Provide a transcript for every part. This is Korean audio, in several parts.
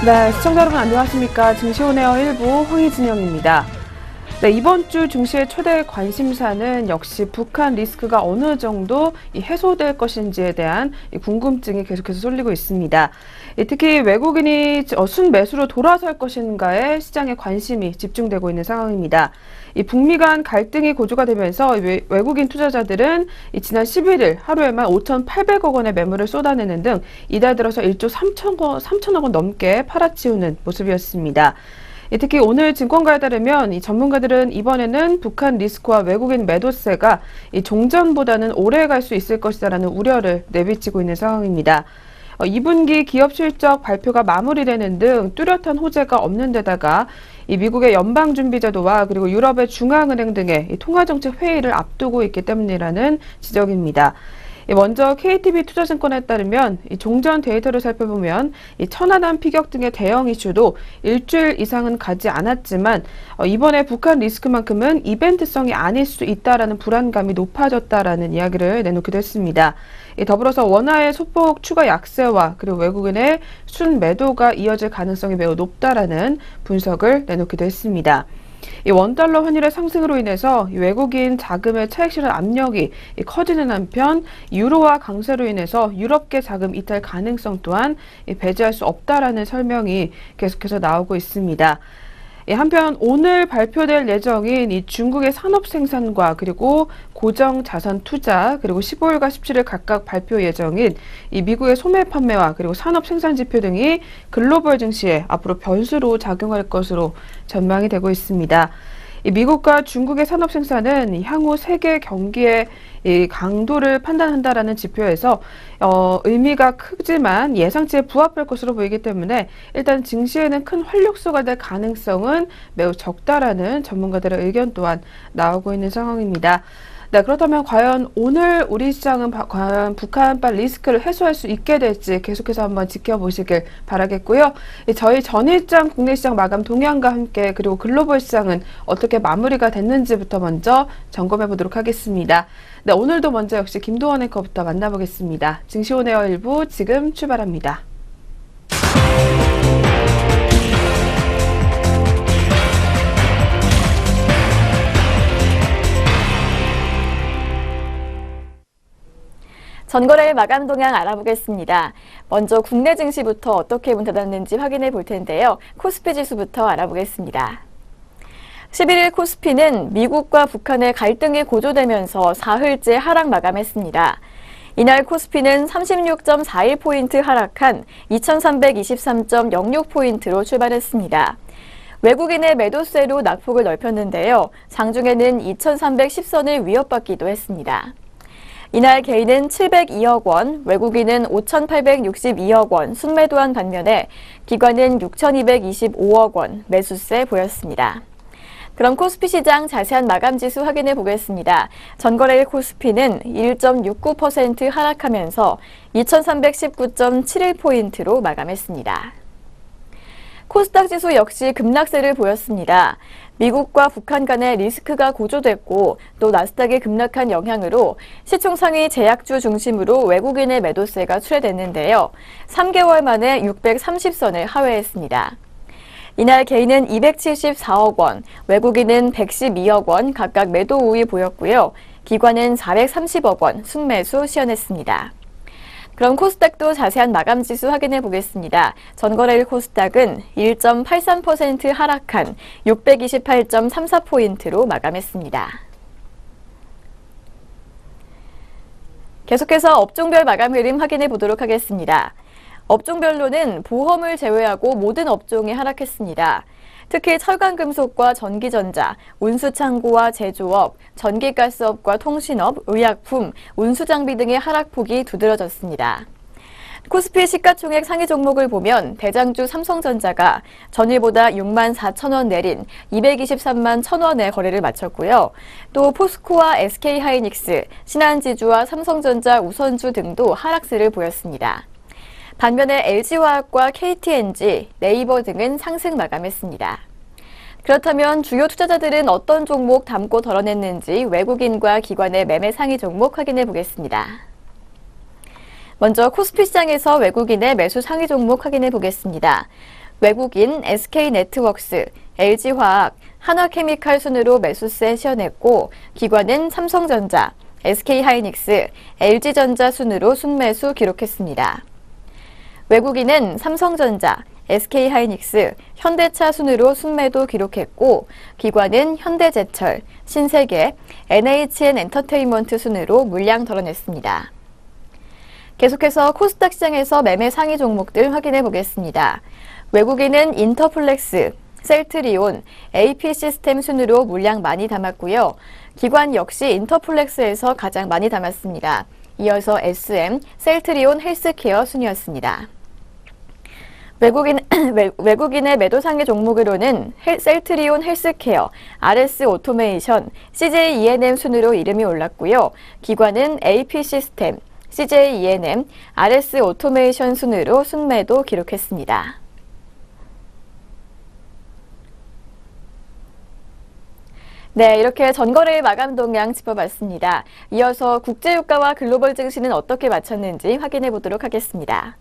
네, 시청자 여러분 안녕하십니까. 증시온에어 1부 황희진영입니다. 네, 이번 주 증시의 최대 관심사는 역시 북한 리스크가 어느 정도 해소될 것인지에 대한 궁금증이 계속해서 쏠리고 있습니다. 특히 외국인이 순매수로 돌아설 것인가에 시장의 관심이 집중되고 있는 상황입니다. 북미 간 갈등이 고조가 되면서 외국인 투자자들은 지난 11일 하루에만 5,800억 원의 매물을 쏟아내는 등 이달 들어서 1조 3천억 원 넘게 팔아치우는 모습이었습니다. 특히 오늘 증권가에 따르면 이 전문가들은 이번에는 북한 리스크와 외국인 매도세가 종전보다는 오래 갈 수 있을 것이다라는 우려를 내비치고 있는 상황입니다. 2분기 기업 실적 발표가 마무리되는 등 뚜렷한 호재가 없는 데다가 미국의 연방준비제도와 그리고 유럽의 중앙은행 등의 통화정책 회의를 앞두고 있기 때문이라는 지적입니다. 먼저 KTB 투자증권에 따르면 종전 데이터를 살펴보면 천안함 피격 등의 대형 이슈도 일주일 이상은 가지 않았지만 이번에 북한 리스크만큼은 이벤트성이 아닐 수 있다라는 불안감이 높아졌다라는 이야기를 내놓기도 했습니다. 더불어서 원화의 소폭 추가 약세와 그리고 외국인의 순매도가 이어질 가능성이 매우 높다라는 분석을 내놓기도 했습니다. 원달러 환율의 상승으로 인해서 외국인 자금의 차익 실현 압력이 커지는 한편 유로화 강세로 인해서 유럽계 자금 이탈 가능성 또한 배제할 수 없다라는 설명이 계속해서 나오고 있습니다. 한편 오늘 발표될 예정인 중국의 산업 생산과 그리고 고정 자산 투자 그리고 15일과 17일 각각 발표 예정인 미국의 소매 판매와 그리고 산업 생산 지표 등이 글로벌 증시에 앞으로 변수로 작용할 것으로 전망이 되고 있습니다. 미국과 중국의 산업 생산은 향후 세계 경기의 강도를 판단한다라는 지표에서 의미가 크지만 예상치에 부합할 것으로 보이기 때문에 일단 증시에는 큰 활력소가 될 가능성은 매우 적다라는 전문가들의 의견 또한 나오고 있는 상황입니다. 네, 그렇다면 과연 오늘 우리 시장은 과연 북한발 리스크를 해소할 수 있게 될지 계속해서 한번 지켜보시길 바라겠고요. 저희 전일장 국내 시장 마감 동향과 함께 그리고 글로벌 시장은 어떻게 마무리가 됐는지부터 먼저 점검해 보도록 하겠습니다. 네, 오늘도 먼저 역시 김도원 앵커부터 만나보겠습니다. 증시온에어 1부 지금 출발합니다. 전거래일 마감 동향 알아보겠습니다. 먼저 국내 증시부터 어떻게 문 닫았는지 확인해 볼 텐데요. 코스피 지수부터 알아보겠습니다. 11일 코스피는 미국과 북한의 갈등이 고조되면서 사흘째 하락 마감했습니다. 이날 코스피는 36.41포인트 하락한 2323.06포인트로 출발했습니다. 외국인의 매도세로 낙폭을 넓혔는데요. 장중에는 2310선을 위협받기도 했습니다. 이날 개인은 702억 원, 외국인은 5,862억 원 순매도한 반면에 기관은 6,225억 원 매수세 보였습니다. 그럼 코스피 시장 자세한 마감 지수 확인해 보겠습니다. 전거래일 코스피는 1.69% 하락하면서 2,319.71포인트로 마감했습니다. 코스닥 지수 역시 급락세를 보였습니다. 미국과 북한 간의 리스크가 고조됐고 또 나스닥이 급락한 영향으로 시총 상위 제약주 중심으로 외국인의 매도세가 출회됐는데요. 3개월 만에 630선을 하회했습니다. 이날 개인은 274억 원, 외국인은 112억 원 각각 매도 우위 보였고요. 기관은 430억 원 순매수 시현했습니다. 그럼 코스닥도 자세한 마감 지수 확인해 보겠습니다. 전거래일 코스닥은 1.83% 하락한 628.34포인트로 마감했습니다. 계속해서 업종별 마감 흐름 확인해 보도록 하겠습니다. 업종별로는 보험을 제외하고 모든 업종이 하락했습니다. 특히 철강금속과 전기전자, 운수창고와 제조업, 전기가스업과 통신업, 의약품, 운수장비 등의 하락폭이 두드러졌습니다. 코스피 시가총액 상위 종목을 보면 대장주 삼성전자가 전일보다 6만 4천 원 내린 223만 1천 원의 거래를 마쳤고요. 또 포스코와 SK하이닉스, 신한지주와 삼성전자 우선주 등도 하락세를 보였습니다. 반면에 LG화학과 KTNG, 네이버 등은 상승 마감했습니다. 그렇다면 주요 투자자들은 어떤 종목 담고 덜어냈는지 외국인과 기관의 매매 상위 종목 확인해 보겠습니다. 먼저 코스피 시장에서 외국인의 매수 상위 종목 확인해 보겠습니다. 외국인 SK네트워크스, LG화학, 한화케미칼 순으로 매수세 시현했고 기관은 삼성전자, SK하이닉스, LG전자 순으로 순매수 기록했습니다. 외국인은 삼성전자, SK하이닉스, 현대차 순으로 순매도 기록했고 기관은 현대제철, 신세계, NHN엔터테인먼트 순으로 물량 덜어냈습니다. 계속해서 코스닥 시장에서 매매 상위 종목들 확인해 보겠습니다. 외국인은 인터플렉스, 셀트리온, AP시스템 순으로 물량 많이 담았고요. 기관 역시 인터플렉스에서 가장 많이 담았습니다. 이어서 SM, 셀트리온 헬스케어 순이었습니다. 외국인의 매도 상위 종목으로는 셀트리온 헬스케어, RS 오토메이션, CJ E&M 순으로 이름이 올랐고요. 기관은 AP시스템, CJ E&M, RS 오토메이션 순으로 순매도 기록했습니다. 네, 이렇게 전거래일 마감 동향 짚어봤습니다. 이어서 국제유가와 글로벌 증시는 어떻게 맞췄는지 확인해 보도록 하겠습니다.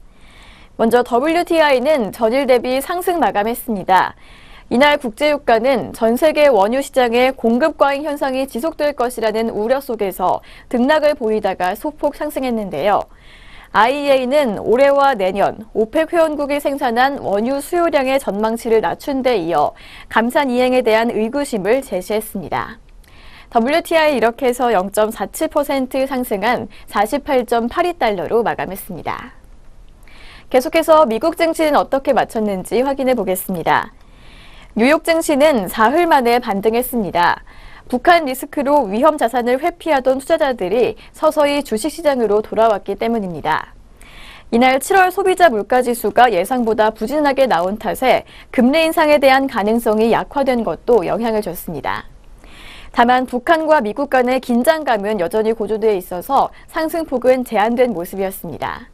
먼저 WTI는 전일 대비 상승 마감했습니다. 이날 국제유가는 전 세계 원유 시장의 공급 과잉 현상이 지속될 것이라는 우려 속에서 등락을 보이다가 소폭 상승했는데요. IEA는 올해와 내년 오펙 회원국이 생산한 원유 수요량의 전망치를 낮춘 데 이어 감산 이행에 대한 의구심을 제시했습니다. WTI 이렇게 해서 0.47% 상승한 48.82달러로 마감했습니다. 계속해서 미국 증시는 어떻게 맞췄는지 확인해 보겠습니다. 뉴욕 증시는 사흘 만에 반등했습니다. 북한 리스크로 위험 자산을 회피하던 투자자들이 서서히 주식시장으로 돌아왔기 때문입니다. 이날 7월 소비자 물가지수가 예상보다 부진하게 나온 탓에 금리 인상에 대한 가능성이 약화된 것도 영향을 줬습니다. 다만 북한과 미국 간의 긴장감은 여전히 고조되어 있어서 상승폭은 제한된 모습이었습니다.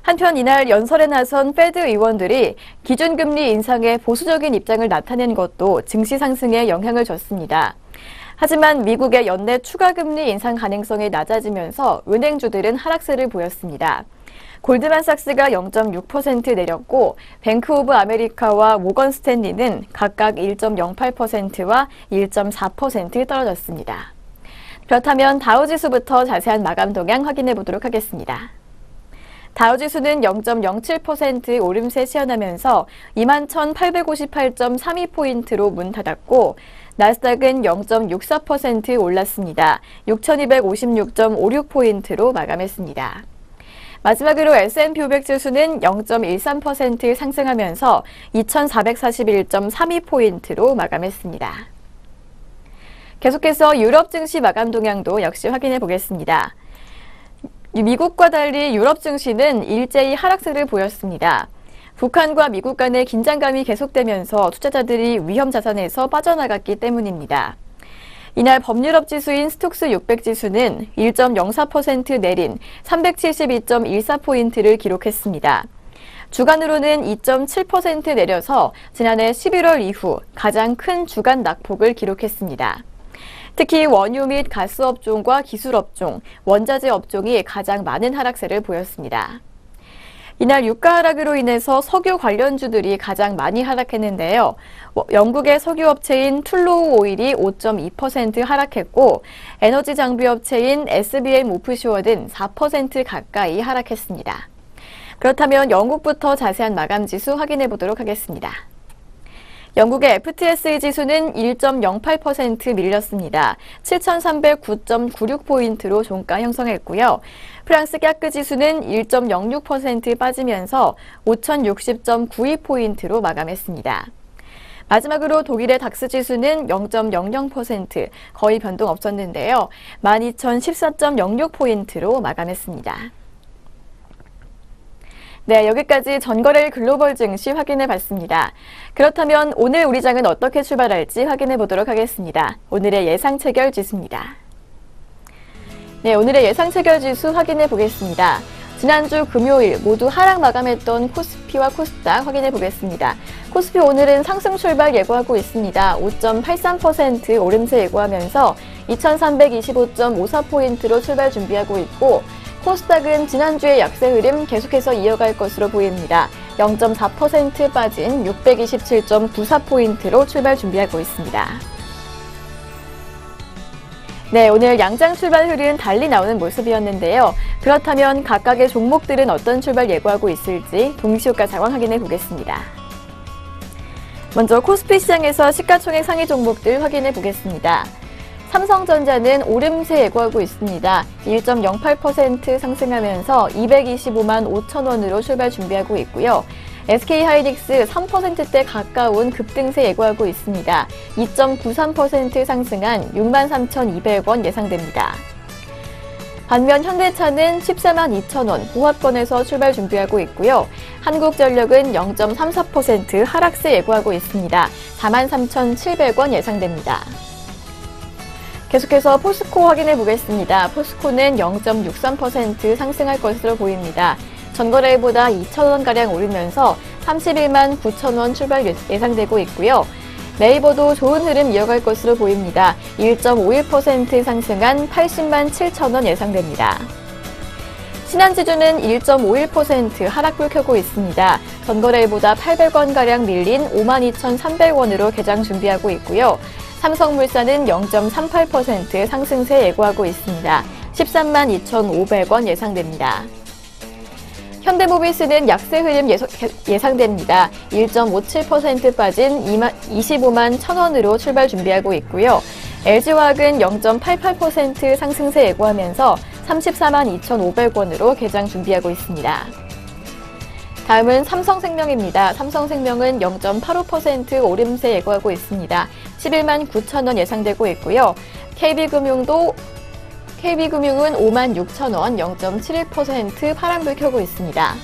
한편 이날 연설에 나선 페드 의원들이 기준금리 인상에 보수적인 입장을 나타낸 것도 증시 상승에 영향을 줬습니다. 하지만 미국의 연내 추가금리 인상 가능성이 낮아지면서 은행주들은 하락세를 보였습니다. 골드만삭스가 0.6% 내렸고 뱅크 오브 아메리카와 모건 스탠리는 각각 1.08%와 1.4% 떨어졌습니다. 그렇다면 다우지수부터 자세한 마감 동향 확인해 보도록 하겠습니다. 다우지수는 0.07% 오름세 시현하면서 21,858.32포인트로 문 닫았고 나스닥은 0.64% 올랐습니다. 6,256.56포인트로 마감했습니다. 마지막으로 S&P 500 지수는 0.13% 상승하면서 2,441.32포인트로 마감했습니다. 계속해서 유럽 증시 마감 동향도 역시 확인해 보겠습니다. 미국과 달리 유럽 증시는 일제히 하락세를 보였습니다. 북한과 미국 간의 긴장감이 계속되면서 투자자들이 위험 자산에서 빠져나갔기 때문입니다. 이날 범유럽 지수인 스톡스 600 지수는 1.04% 내린 372.14포인트를 기록했습니다. 주간으로는 2.7% 내려서 지난해 11월 이후 가장 큰 주간 낙폭을 기록했습니다. 특히 원유 및 가스 업종과 기술 업종, 원자재 업종이 가장 많은 하락세를 보였습니다. 이날 유가 하락으로 인해서 석유 관련주들이 가장 많이 하락했는데요. 영국의 석유 업체인 툴로우 오일이 5.2% 하락했고 에너지 장비 업체인 SBM 오프쇼어는 4% 가까이 하락했습니다. 그렇다면 영국부터 자세한 마감 지수 확인해 보도록 하겠습니다. 영국의 FTSE 지수는 1.08% 밀렸습니다. 7,309.96포인트로 종가 형성했고요. 프랑스 깍그 지수는 1.06% 빠지면서 5,060.92포인트로 마감했습니다. 마지막으로 독일의 닥스 지수는 0.00% 거의 변동 없었는데요. 12,014.06포인트로 마감했습니다. 네, 여기까지 전거래일 글로벌 증시 확인해 봤습니다. 그렇다면 오늘 우리 장은 어떻게 출발할지 확인해 보도록 하겠습니다. 오늘의 예상 체결 지수입니다. 네, 오늘의 예상 체결 지수 확인해 보겠습니다. 지난주 금요일 모두 하락 마감했던 코스피와 코스닥 확인해 보겠습니다. 코스피 오늘은 상승 출발 예고하고 있습니다. 5.83% 오름세 예고하면서 2325.54포인트로 출발 준비하고 있고 코스닥은 지난주의 약세 흐름 계속해서 이어갈 것으로 보입니다. 0.4% 빠진 627.94포인트로 출발 준비하고 있습니다. 네, 오늘 양장 출발 흐름 달리 나오는 모습이었는데요. 그렇다면 각각의 종목들은 어떤 출발 예고하고 있을지 동시효과 상황 확인해 보겠습니다. 먼저 코스피 시장에서 시가총액 상위 종목들 확인해 보겠습니다. 삼성전자는 오름세 예고하고 있습니다. 1.08% 상승하면서 225만 5천 원으로 출발 준비하고 있고요. SK하이닉스 3%대 가까운 급등세 예고하고 있습니다. 2.93% 상승한 63,200원 예상됩니다. 반면 현대차는 14만 2천 원 보합권에서 출발 준비하고 있고요. 한국전력은 0.34% 하락세 예고하고 있습니다. 43,700원 예상됩니다. 계속해서 포스코 확인해 보겠습니다. 포스코는 0.63% 상승할 것으로 보입니다. 전거래보다 2,000원가량 오르면서 31만 9천 원 출발 예상되고 있고요. 네이버도 좋은 흐름 이어갈 것으로 보입니다. 1.51% 상승한 80만 7천 원 예상됩니다. 신한지주는 1.51% 하락불 켜고 있습니다. 전거래보다 800원가량 밀린 52,300원으로 개장 준비하고 있고요. 삼성물산은 0.38% 상승세 예고하고 있습니다. 13만 2,500원 예상됩니다. 현대모비스는 약세 흐름 예상됩니다. 1.57% 빠진 25만 1,000원으로 출발 준비하고 있고요. LG화학은 0.88% 상승세 예고하면서 34만 2,500원으로 개장 준비하고 있습니다. 다음은 삼성생명입니다. 삼성생명은 0.85% 오름세 예고하고 있습니다. 11만 9천 원 예상되고 있고요. KB금융은 5만 6천 원 0.71% 파란불 켜고 있습니다.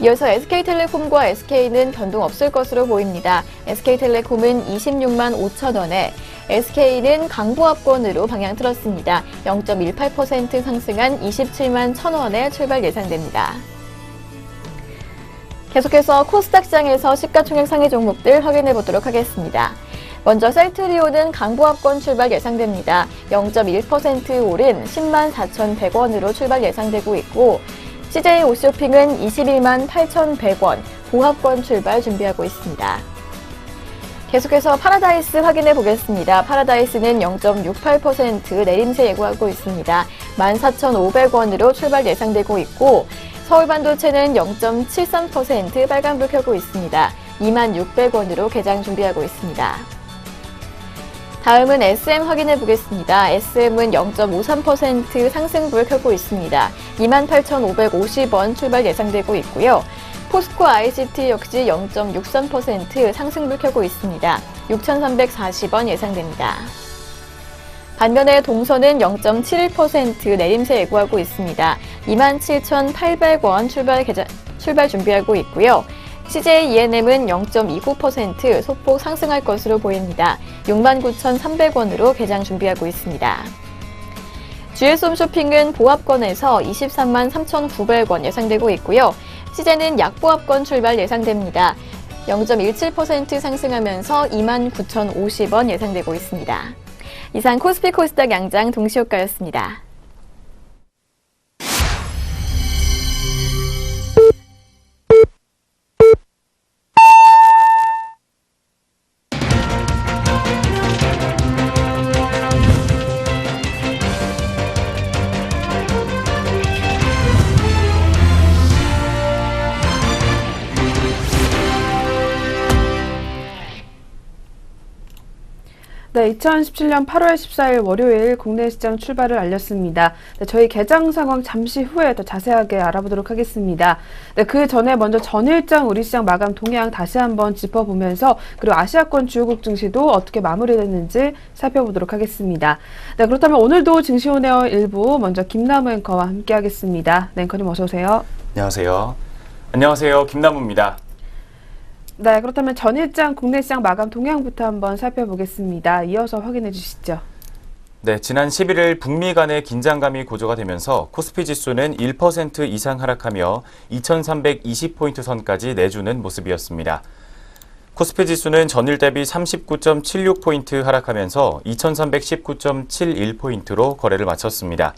이어서 SK텔레콤과 SK는 변동 없을 것으로 보입니다. SK텔레콤은 26만 5천 원에 SK는 강보합권으로 방향 틀었습니다. 0.18% 상승한 27만 1천 원에 출발 예상됩니다. 계속해서 코스닥 시장에서 시가총액 상위 종목들 확인해 보도록 하겠습니다. 먼저 셀트리온은 강보합권 출발 예상됩니다. 0.1% 오른 10만 4,100원으로 출발 예상되고 있고 CJ 오쇼핑은 21만 8,100원 보합권 출발 준비하고 있습니다. 계속해서 파라다이스 확인해 보겠습니다. 파라다이스는 0.68% 내림세 예고하고 있습니다. 14,500원으로 출발 예상되고 있고 서울반도체는 0.73% 빨간불 켜고 있습니다. 26,600원으로 개장 준비하고 있습니다. 다음은 SM 확인해 보겠습니다. SM은 0.53% 상승불 켜고 있습니다. 28,550원 출발 예상되고 있고요. 포스코 ICT 역시 0.63% 상승불 켜고 있습니다. 6,340원 예상됩니다. 반면에 동선은 0.71% 내림세 예고하고 있습니다. 27,800원 출발 준비하고 있고요. CJ ENM은 0.29% 소폭 상승할 것으로 보입니다. 69,300원으로 개장 준비하고 있습니다. GS홈쇼핑은 보합권에서 23만 3,900원 예상되고 있고요. CJ는 약보합권 출발 예상됩니다. 0.17% 상승하면서 29,050원 예상되고 있습니다. 이상 코스피 코스닥 양장 동시효과였습니다. 네, 2017년 8월 14일 월요일 국내 시장 출발을 알렸습니다. 네, 저희 개장 상황 잠시 후에 더 자세하게 알아보도록 하겠습니다. 네, 그 전에 먼저 전일장 우리 시장 마감 동향 다시 한번 짚어보면서 그리고 아시아권 주요국 증시도 어떻게 마무리됐는지 살펴보도록 하겠습니다. 네, 그렇다면 오늘도 증시온에어 일부 먼저 김남우 앵커와 함께하겠습니다. 네, 앵커님 어서 오세요. 안녕하세요. 안녕하세요. 김남우입니다. 네, 그렇다면 전일장 국내 시장 마감 동향부터 한번 살펴보겠습니다. 이어서 확인해 주시죠. 네, 지난 11일 북미 간의 긴장감이 고조가 되면서 코스피 지수는 1% 이상 하락하며 2320포인트 선까지 내주는 모습이었습니다. 코스피 지수는 전일 대비 39.76포인트 하락하면서 2319.71포인트로 거래를 마쳤습니다.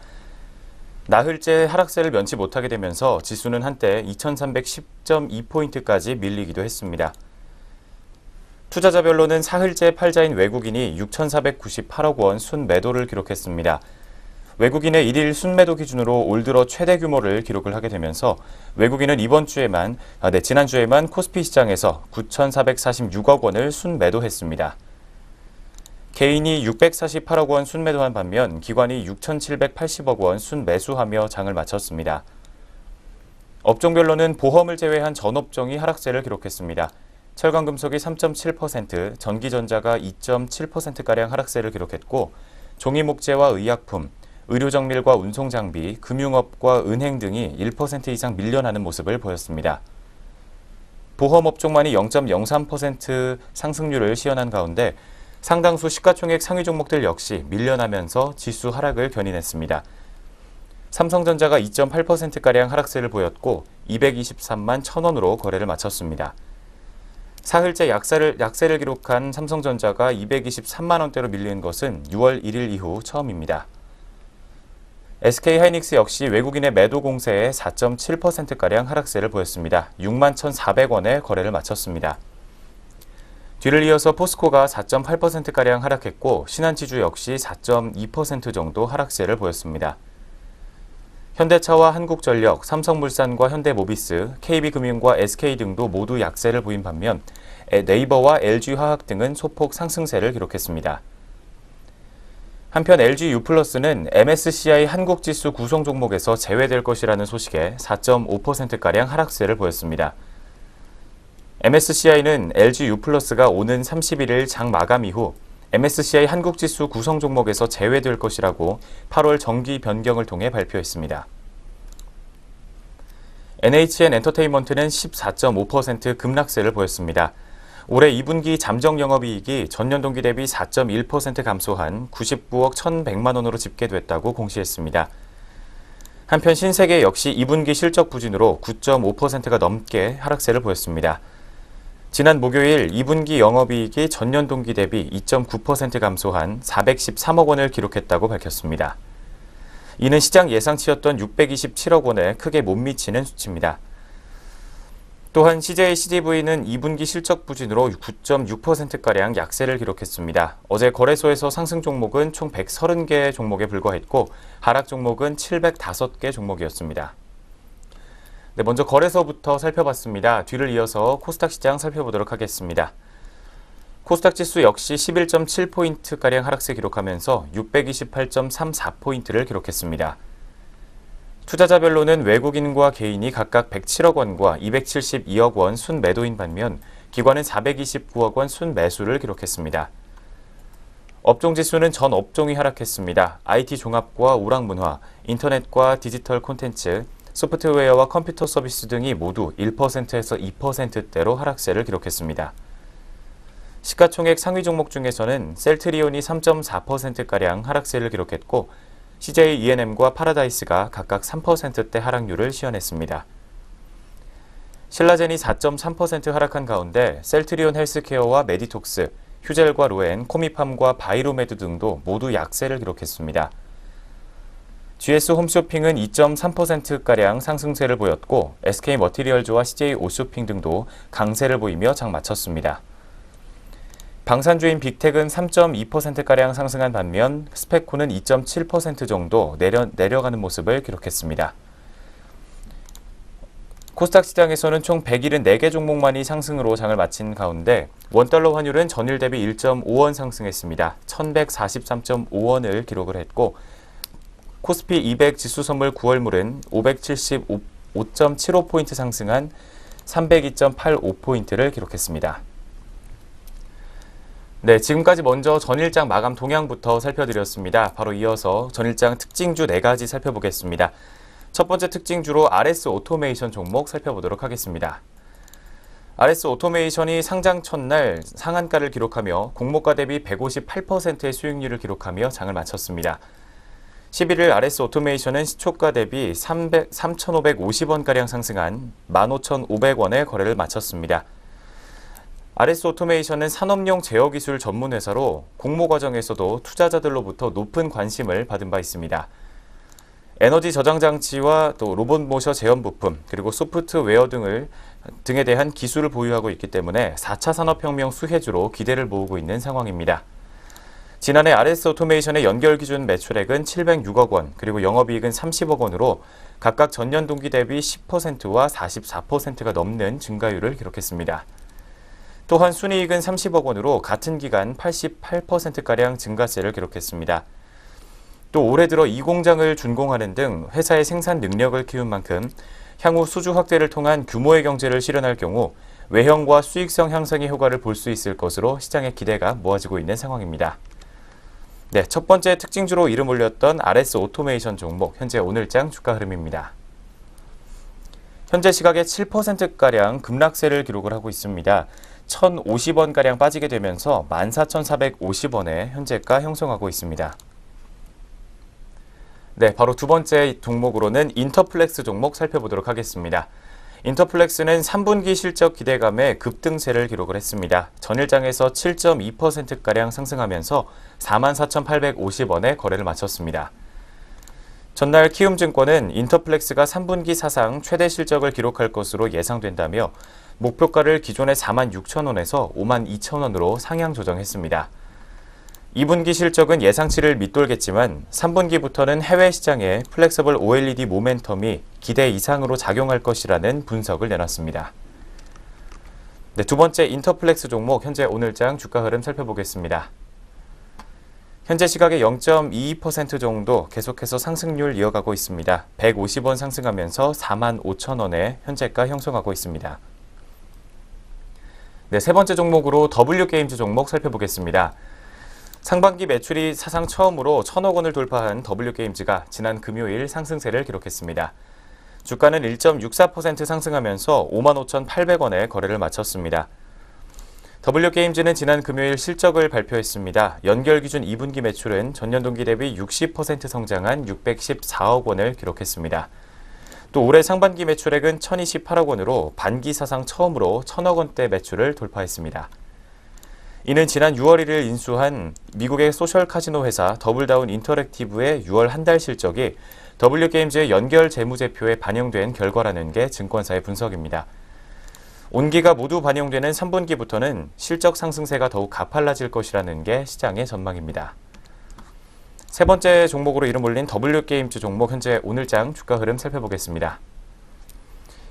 나흘째 하락세를 면치 못하게 되면서 지수는 한때 2310.2포인트까지 밀리기도 했습니다. 투자자별로는 사흘째 팔자인 외국인이 6,498억 원 순매도를 기록했습니다. 외국인의 1일 순매도 기준으로 올 들어 최대 규모를 기록을 하게 되면서 외국인은 지난주에만 코스피 시장에서 9,446억 원을 순매도했습니다. 개인이 648억 원 순매도한 반면 기관이 6,780억 원 순매수하며 장을 마쳤습니다. 업종별로는 보험을 제외한 전 업종이 하락세를 기록했습니다. 철강금속이 3.7%, 전기전자가 2.7%가량 하락세를 기록했고 종이목재와 의약품, 의료정밀과 운송장비, 금융업과 은행 등이 1% 이상 밀려나는 모습을 보였습니다. 보험업종만이 0.03% 상승률을 시현한 가운데 상당수 시가총액 상위 종목들 역시 밀려나면서 지수 하락을 견인했습니다. 삼성전자가 2.8%가량 하락세를 보였고 223만 1,000원으로 거래를 마쳤습니다. 사흘째 약세를 기록한 삼성전자가 223만 원대로 밀린 것은 6월 1일 이후 처음입니다. SK하이닉스 역시 외국인의 매도 공세에 4.7%가량 하락세를 보였습니다. 6만 1,400원에 거래를 마쳤습니다. 뒤를 이어서 포스코가 4.8%가량 하락했고 신한지주 역시 4.2% 정도 하락세를 보였습니다. 현대차와 한국전력, 삼성물산과 현대모비스, KB금융과 SK 등도 모두 약세를 보인 반면 네이버와 LG화학 등은 소폭 상승세를 기록했습니다. 한편 LG유플러스는 MSCI 한국지수 구성 종목에서 제외될 것이라는 소식에 4.5%가량 하락세를 보였습니다. MSCI는 LG유플러스가 오는 31일 장 마감 이후 MSCI 한국지수 구성 종목에서 제외될 것이라고 8월 정기 변경을 통해 발표했습니다. NHN 엔터테인먼트는 14.5% 급락세를 보였습니다. 올해 2분기 잠정 영업이익이 전년 동기 대비 4.1% 감소한 99억 1,100만 원으로 집계됐다고 공시했습니다. 한편 신세계 역시 2분기 실적 부진으로 9.5%가 넘게 하락세를 보였습니다. 지난 목요일 2분기 영업이익이 전년 동기 대비 2.9% 감소한 413억 원을 기록했다고 밝혔습니다. 이는 시장 예상치였던 627억 원에 크게 못 미치는 수치입니다. 또한 CJCGV는 2분기 실적 부진으로 9.6%가량 약세를 기록했습니다. 어제 거래소에서 상승 종목은 총 130개 종목에 불과했고 하락 종목은 705개 종목이었습니다. 네, 먼저 거래소부터 살펴봤습니다. 뒤를 이어서 코스닥 시장 살펴보도록 하겠습니다. 코스닥 지수 역시 11.7포인트가량 하락세 기록하면서 628.34포인트를 기록했습니다. 투자자별로는 외국인과 개인이 각각 107억 원과 272억 원 순매도인 반면 기관은 429억 원 순매수를 기록했습니다. 업종 지수는 전 업종이 하락했습니다. IT 종합과 오락문화, 인터넷과 디지털 콘텐츠, 소프트웨어와 컴퓨터 서비스 등이 모두 1%에서 2%대로 하락세를 기록했습니다. 시가총액 상위 종목 중에서는 셀트리온이 3.4%가량 하락세를 기록했고 CJ E&M과 파라다이스가 각각 3%대 하락률을 시현했습니다. 신라젠이 4.3% 하락한 가운데 셀트리온 헬스케어와 메디톡스, 휴젤과 로엔, 코미팜과 바이로메드 등도 모두 약세를 기록했습니다. GS 홈쇼핑은 2.3%가량 상승세를 보였고 SK머티리얼즈와 CJ 옷쇼핑 등도 강세를 보이며 장 마쳤습니다. 방산주인 빅텍은 3.2%가량 상승한 반면 스페코는 2.7% 정도 내려가는 모습을 기록했습니다. 코스닥 시장에서는 총 174개 종목만이 상승으로 장을 마친 가운데 원달러 환율은 전일 대비 1.5원 상승했습니다. 1143.5원을 기록을 했고 코스피 200 지수 선물 9월물은 575.75포인트 상승한 302.85포인트를 기록했습니다. 네, 지금까지 먼저 전일장 마감 동향부터 살펴드렸습니다. 바로 이어서 전일장 특징주 4가지 살펴보겠습니다. 첫 번째 특징주로 RS 오토메이션 종목 살펴보도록 하겠습니다. RS 오토메이션이 상장 첫날 상한가를 기록하며 공모가 대비 158%의 수익률을 기록하며 장을 마쳤습니다. 11일 RS 오토메이션은 시초가 대비 3,550원가량 상승한 15,500원에 거래를 마쳤습니다. RS 오토메이션은 산업용 제어기술 전문회사로 공모 과정에서도 투자자들로부터 높은 관심을 받은 바 있습니다. 에너지 저장 장치와 또 로봇 모셔 제어 부품, 그리고 소프트웨어 등에 대한 기술을 보유하고 있기 때문에 4차 산업혁명 수혜주로 기대를 모으고 있는 상황입니다. 지난해 RS 오토메이션의 연결 기준 매출액은 706억 원, 그리고 영업이익은 30억 원으로 각각 전년 동기 대비 10%와 44%가 넘는 증가율을 기록했습니다. 또한 순이익은 30억 원으로 같은 기간 88%가량 증가세를 기록했습니다. 또 올해 들어 이 공장을 준공하는 등 회사의 생산 능력을 키운 만큼 향후 수주 확대를 통한 규모의 경제를 실현할 경우 외형과 수익성 향상의 효과를 볼 수 있을 것으로 시장의 기대가 모아지고 있는 상황입니다. 네, 첫 번째 특징주로 이름 올렸던 RS 오토메이션 종목, 현재 오늘장 주가 흐름입니다. 현재 시각에 7%가량 급락세를 기록을 하고 있습니다. 1,050원가량 빠지게 되면서 14,450원에 현재가 형성하고 있습니다. 네, 바로 두 번째 종목으로는 인터플렉스 종목 살펴보도록 하겠습니다. 인터플렉스는 3분기 실적 기대감에 급등세를 기록을 했습니다. 전일장에서 7.2%가량 상승하면서 44,850원에 거래를 마쳤습니다. 전날 키움증권은 인터플렉스가 3분기 사상 최대 실적을 기록할 것으로 예상된다며 목표가를 기존의 46,000원에서 52,000원으로 상향 조정했습니다. 2분기 실적은 예상치를 밑돌겠지만 3분기부터는 해외 시장에 플렉서블 OLED 모멘텀이 기대 이상으로 작용할 것이라는 분석을 내놨습니다. 네, 두 번째 인터플렉스 종목 현재 오늘장 주가 흐름 살펴보겠습니다. 현재 시각에 0.22% 정도 계속해서 상승률 이어가고 있습니다. 150원 상승하면서 45,000원에 현재가 형성하고 있습니다. 네, 세 번째 종목으로 W게임즈 종목 살펴보겠습니다. 상반기 매출이 사상 처음으로 1,000억 원을 돌파한 W게임즈가 지난 금요일 상승세를 기록했습니다. 주가는 1.64% 상승하면서 55,800원에 거래를 마쳤습니다. W게임즈는 지난 금요일 실적을 발표했습니다. 연결 기준 2분기 매출은 전년 동기 대비 60% 성장한 614억 원을 기록했습니다. 또 올해 상반기 매출액은 1,028억 원으로 반기 사상 처음으로 1,000억 원대 매출을 돌파했습니다. 이는 지난 6월 1일 인수한 미국의 소셜 카지노 회사 더블다운 인터랙티브의 6월 한 달 실적이 W게임즈의 연결 재무제표에 반영된 결과라는 게 증권사의 분석입니다. 온기가 모두 반영되는 3분기부터는 실적 상승세가 더욱 가팔라질 것이라는 게 시장의 전망입니다. 세 번째 종목으로 이름 올린 W게임즈 종목 현재 오늘장 주가 흐름 살펴보겠습니다.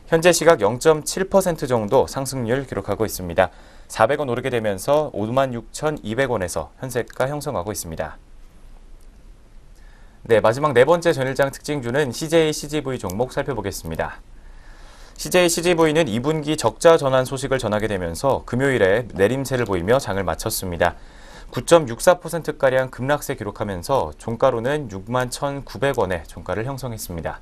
현재 시각 0.7% 정도 상승률 기록하고 있습니다. 400원 오르게 되면서 56,200원에서 현재가 형성하고 있습니다. 네, 마지막 네 번째 전일장 특징주는 CJ-CGV 종목 살펴보겠습니다. CJ-CGV는 2분기 적자 전환 소식을 전하게 되면서 금요일에 내림세를 보이며 장을 마쳤습니다. 9.64%가량 급락세 기록하면서 종가로는 61,900원에 종가를 형성했습니다.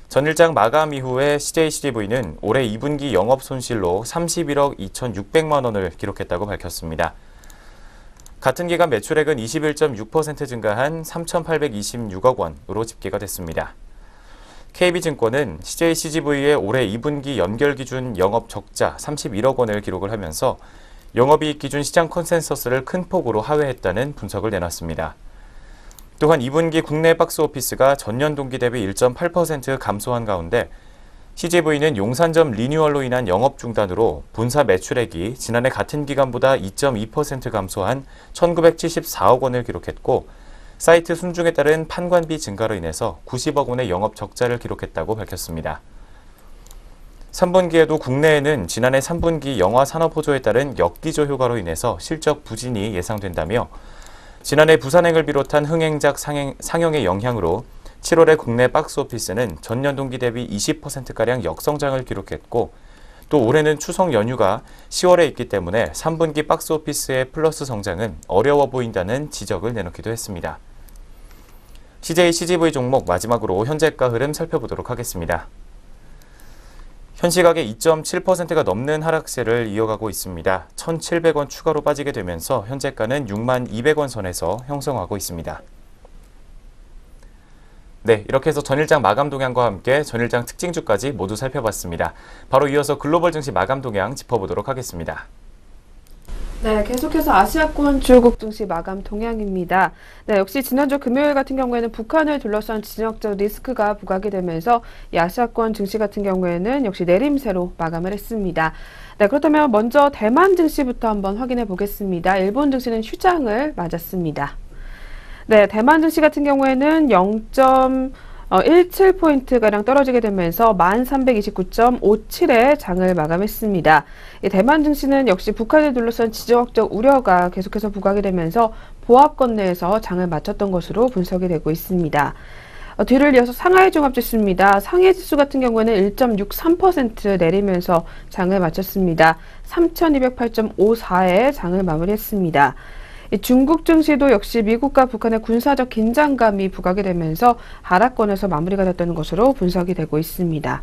전일장 마감 이후에 CJ-CGV는 올해 2분기 영업 손실로 31억 2,600만 원을 기록했다고 밝혔습니다. 같은 기간 매출액은 21.6% 증가한 3,826억 원으로 집계가 됐습니다. KB증권은 CJ-CGV의 올해 2분기 연결 기준 영업 적자 31억 원을 기록을 하면서 영업이익 기준 시장 컨센서스를 큰 폭으로 하회했다는 분석을 내놨습니다. 또한 2분기 국내 박스오피스가 전년 동기 대비 1.8% 감소한 가운데 CGV는 용산점 리뉴얼로 인한 영업 중단으로 본사 매출액이 지난해 같은 기간보다 2.2% 감소한 1,974억 원을 기록했고 사이트 순중에 따른 판관비 증가로 인해서 90억 원의 영업 적자를 기록했다고 밝혔습니다. 3분기에도 국내에는 지난해 3분기 영화 산업 호조에 따른 역기조 효과로 인해서 실적 부진이 예상된다며 지난해 부산행을 비롯한 흥행작 상영의 영향으로 7월의 국내 박스오피스는 전년 동기 대비 20%가량 역성장을 기록했고 또 올해는 추석 연휴가 10월에 있기 때문에 3분기 박스오피스의 플러스 성장은 어려워 보인다는 지적을 내놓기도 했습니다. CJ-CGV 종목 마지막으로 현재가 흐름 살펴보도록 하겠습니다. 현 시각에 2.7%가 넘는 하락세를 이어가고 있습니다. 1,700원 추가로 빠지게 되면서 현재가는 62,200원 선에서 형성하고 있습니다. 네, 이렇게 해서 전일장 마감 동향과 함께 전일장 특징주까지 모두 살펴봤습니다. 바로 이어서 글로벌 증시 마감 동향 짚어보도록 하겠습니다. 네, 계속해서 아시아권 주요국 증시 마감 동향입니다. 네, 역시 지난주 금요일 같은 경우에는 북한을 둘러싼 지정학적 리스크가 부각이 되면서 이 아시아권 증시 같은 경우에는 역시 내림세로 마감을 했습니다. 네, 그렇다면 먼저 대만 증시부터 한번 확인해 보겠습니다. 일본 증시는 휴장을 맞았습니다. 네, 대만 증시 같은 경우에는 0.17포인트가량 떨어지게 되면서 1329.57에 장을 마감했습니다. 대만 증시는 역시 북한을 둘러싼 지정학적 우려가 계속해서 부각이 되면서 보합권 내에서 장을 마쳤던 것으로 분석이 되고 있습니다. 뒤를 이어서 상하이 종합지수입니다. 상해 지수 같은 경우에는 1.63% 내리면서 장을 마쳤습니다. 3208.54에 장을 마무리했습니다. 중국 증시도 역시 미국과 북한의 군사적 긴장감이 부각이 되면서 하락권에서 마무리가 됐다는 것으로 분석이 되고 있습니다.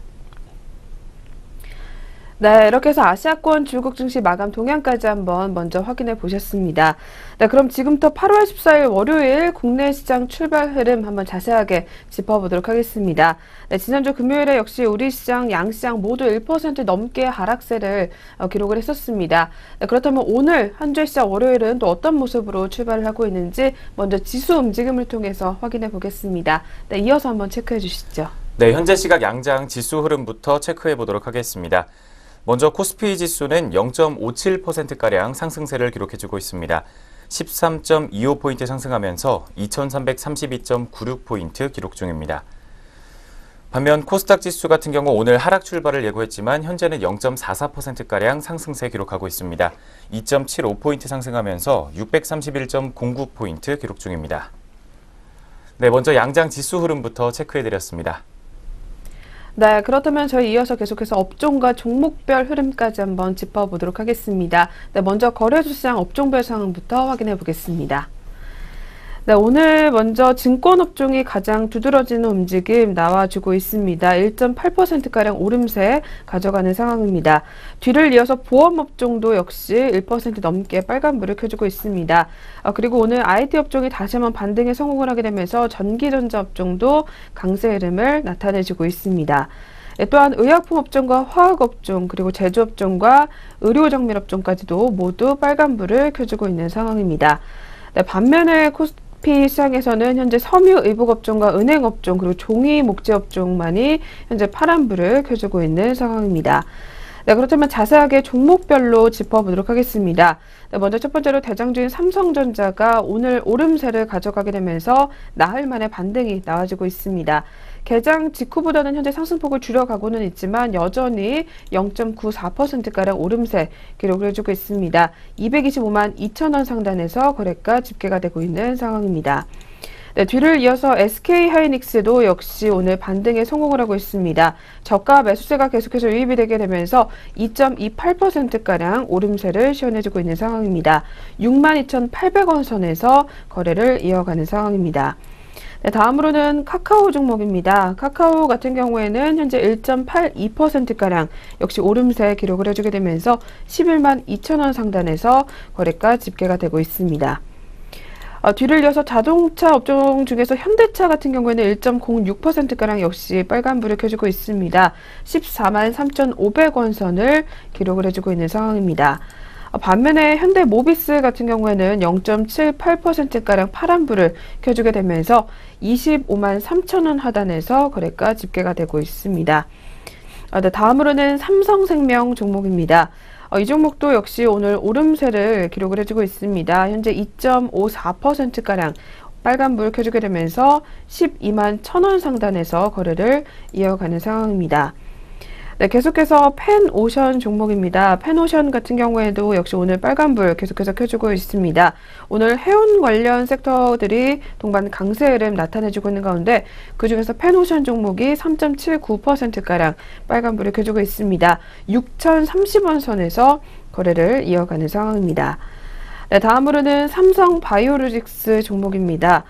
네, 이렇게 해서 아시아권 주요국 증시 마감 동향까지 한번 먼저 확인해 보셨습니다. 네, 그럼 지금부터 8월 14일 월요일 국내 시장 출발 흐름 한번 자세하게 짚어보도록 하겠습니다. 네, 지난주 금요일에 역시 우리 시장, 양시장 모두 1% 넘게 하락세를 기록을 했었습니다. 네, 그렇다면 오늘 한 주의 시작 월요일은 또 어떤 모습으로 출발을 하고 있는지 먼저 지수 움직임을 통해서 확인해 보겠습니다. 네, 이어서 한번 체크해 주시죠. 네, 현재 시각 양장 지수 흐름부터 체크해 보도록 하겠습니다. 먼저 코스피 지수는 0.57%가량 상승세를 기록해주고 있습니다. 13.25포인트 상승하면서 2332.96포인트 기록 중입니다. 반면 코스닥 지수 같은 경우 오늘 하락 출발을 예고했지만 현재는 0.44%가량 상승세 기록하고 있습니다. 2.75포인트 상승하면서 631.09포인트 기록 중입니다. 네, 먼저 양장 지수 흐름부터 체크해드렸습니다. 네, 그렇다면 저희 이어서 계속해서 업종과 종목별 흐름까지 한번 짚어보도록 하겠습니다. 네, 먼저 거래소 시장 업종별 상황부터 확인해 보겠습니다. 네, 오늘 먼저 증권업종이 가장 두드러지는 움직임 나와주고 있습니다. 1.8%가량 오름세 가져가는 상황입니다. 뒤를 이어서 보험업종도 역시 1% 넘게 빨간불을 켜주고 있습니다. 그리고 오늘 IT업종이 다시 한번 반등에 성공을 하게 되면서 전기전자업종도 강세 흐름을 나타내주고 있습니다. 또한 의약품업종과 화학업종 그리고 제조업종과 의료정밀업종까지도 모두 빨간불을 켜주고 있는 상황입니다. 네, 반면에 코스피 시장에서는 현재 섬유 의복업종과 은행업종 그리고 종이 목재업종만이 현재 파란불을 켜주고 있는 상황입니다. 네, 그렇다면 자세하게 종목별로 짚어보도록 하겠습니다. 네, 먼저 첫 번째로 대장주인 삼성전자가 오늘 오름세를 가져가게 되면서 나흘 만에 반등이 나와주고 있습니다. 개장 직후보다는 현재 상승폭을 줄여가고는 있지만 여전히 0.94%가량 오름세 기록을 해주고 있습니다. 225만 2천 원 상단에서 거래가 집계가 되고 있는 상황입니다. 네, 뒤를 이어서 SK하이닉스도 역시 오늘 반등에 성공을 하고 있습니다. 저가 매수세가 계속해서 유입이 되게 되면서 2.28%가량 오름세를 시현해주고 있는 상황입니다. 62,800원 선에서 거래를 이어가는 상황입니다. 네, 다음으로는 카카오 종목입니다. 카카오 같은 경우에는 현재 1.82%가량 역시 오름세 기록을 해주게 되면서 11만 2천 원 상단에서 거래가 집계가 되고 있습니다. 뒤를 이어서 자동차 업종 중에서 현대차 같은 경우에는 1.06%가량 역시 빨간불을 켜주고 있습니다. 14만 3,500원 선을 기록을 해주고 있는 상황입니다. 반면에 현대모비스 같은 경우에는 0.78%가량 파란불을 켜주게 되면서 25만 3천 원 하단에서 거래가 집계가 되고 있습니다. 네, 다음으로는 삼성생명 종목입니다. 이 종목도 역시 오늘 오름세를 기록을 해주고 있습니다. 현재 2.54%가량 빨간불 켜주게 되면서 12만 1,000원 상단에서 거래를 이어가는 상황입니다. 네, 계속해서 펜오션 종목입니다. 펜오션 같은 경우에도 역시 오늘 빨간불 계속해서 켜주고 있습니다. 오늘 해운 관련 섹터들이 동반 강세 흐름 나타내주고 있는 가운데 그중에서 펜오션 종목이 3.79%가량 빨간불을 켜주고 있습니다. 6,030원 선에서 거래를 이어가는 상황입니다. 네, 다음으로는 삼성바이오로직스 종목입니다.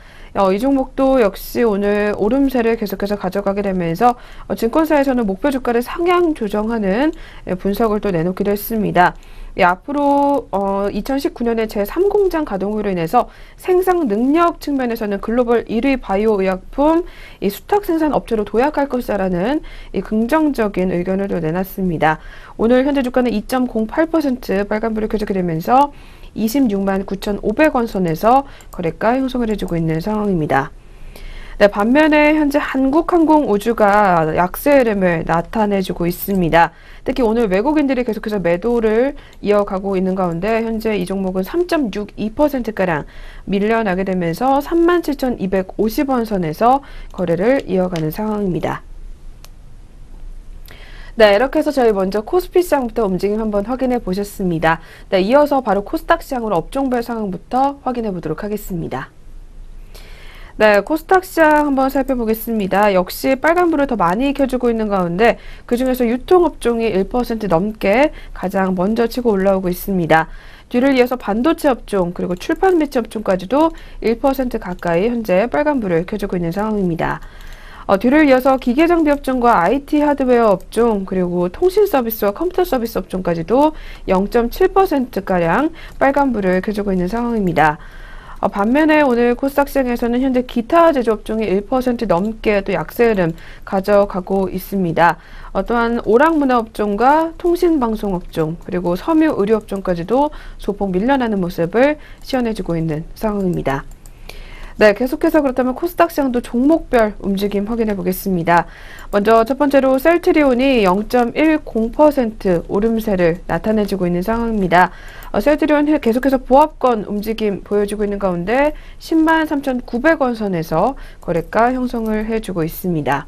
이 종목도 역시 오늘 오름세를 계속해서 가져가게 되면서 증권사에서는 목표 주가를 상향 조정하는 분석을 또 내놓기도 했습니다. 앞으로 2019년에 제3공장 가동으로 인해서 생산 능력 측면에서는 글로벌 1위 바이오 의약품 이 수탁 생산 업체로 도약할 것이라는 이 긍정적인 의견을 또 내놨습니다. 오늘 현재 주가는 2.08% 빨간불을 켜지게 되면서 26만 9,500원 선에서 거래가 형성을 해주고 있는 상황입니다. 네, 반면에 현재 한국항공우주가 약세 흐름을 나타내주고 있습니다. 특히 오늘 외국인들이 계속해서 매도를 이어가고 있는 가운데 현재 이 종목은 3.62%가량 밀려나게 되면서 37,250원 선에서 거래를 이어가는 상황입니다. 네, 이렇게 해서 저희 먼저 코스피 시장부터 움직임 한번 확인해 보셨습니다. 네, 이어서 바로 코스닥 시장으로 업종별 상황부터 확인해 보도록 하겠습니다. 네, 코스닥 시장 한번 살펴보겠습니다. 역시 빨간불을 더 많이 켜주고 있는 가운데 그중에서 유통업종이 1% 넘게 가장 먼저 치고 올라오고 있습니다. 뒤를 이어서 반도체 업종 그리고 출판 매체 업종까지도 1% 가까이 현재 빨간불을 켜주고 있는 상황입니다. 뒤를 이어서 기계장비 업종과 IT 하드웨어 업종 그리고 통신 서비스와 컴퓨터 서비스 업종까지도 0.7%가량 빨간불을 켜주고 있는 상황입니다. 반면에 오늘 코스닥 시장에서는 현재 기타 제조업종이 1% 넘게 또 약세 흐름 가져가고 있습니다. 또한 오락문화업종과 통신방송업종 그리고 섬유의료업종까지도 소폭 밀려나는 모습을 시연해주고 있는 상황입니다. 네, 계속해서 그렇다면 코스닥 시장도 종목별 움직임 확인해 보겠습니다. 먼저 첫 번째로 셀트리온이 0.10% 오름세를 나타내주고 있는 상황입니다. 셀트리온 계속해서 보합권 움직임 보여주고 있는 가운데 10만 3,900원 선에서 거래가 형성을 해주고 있습니다.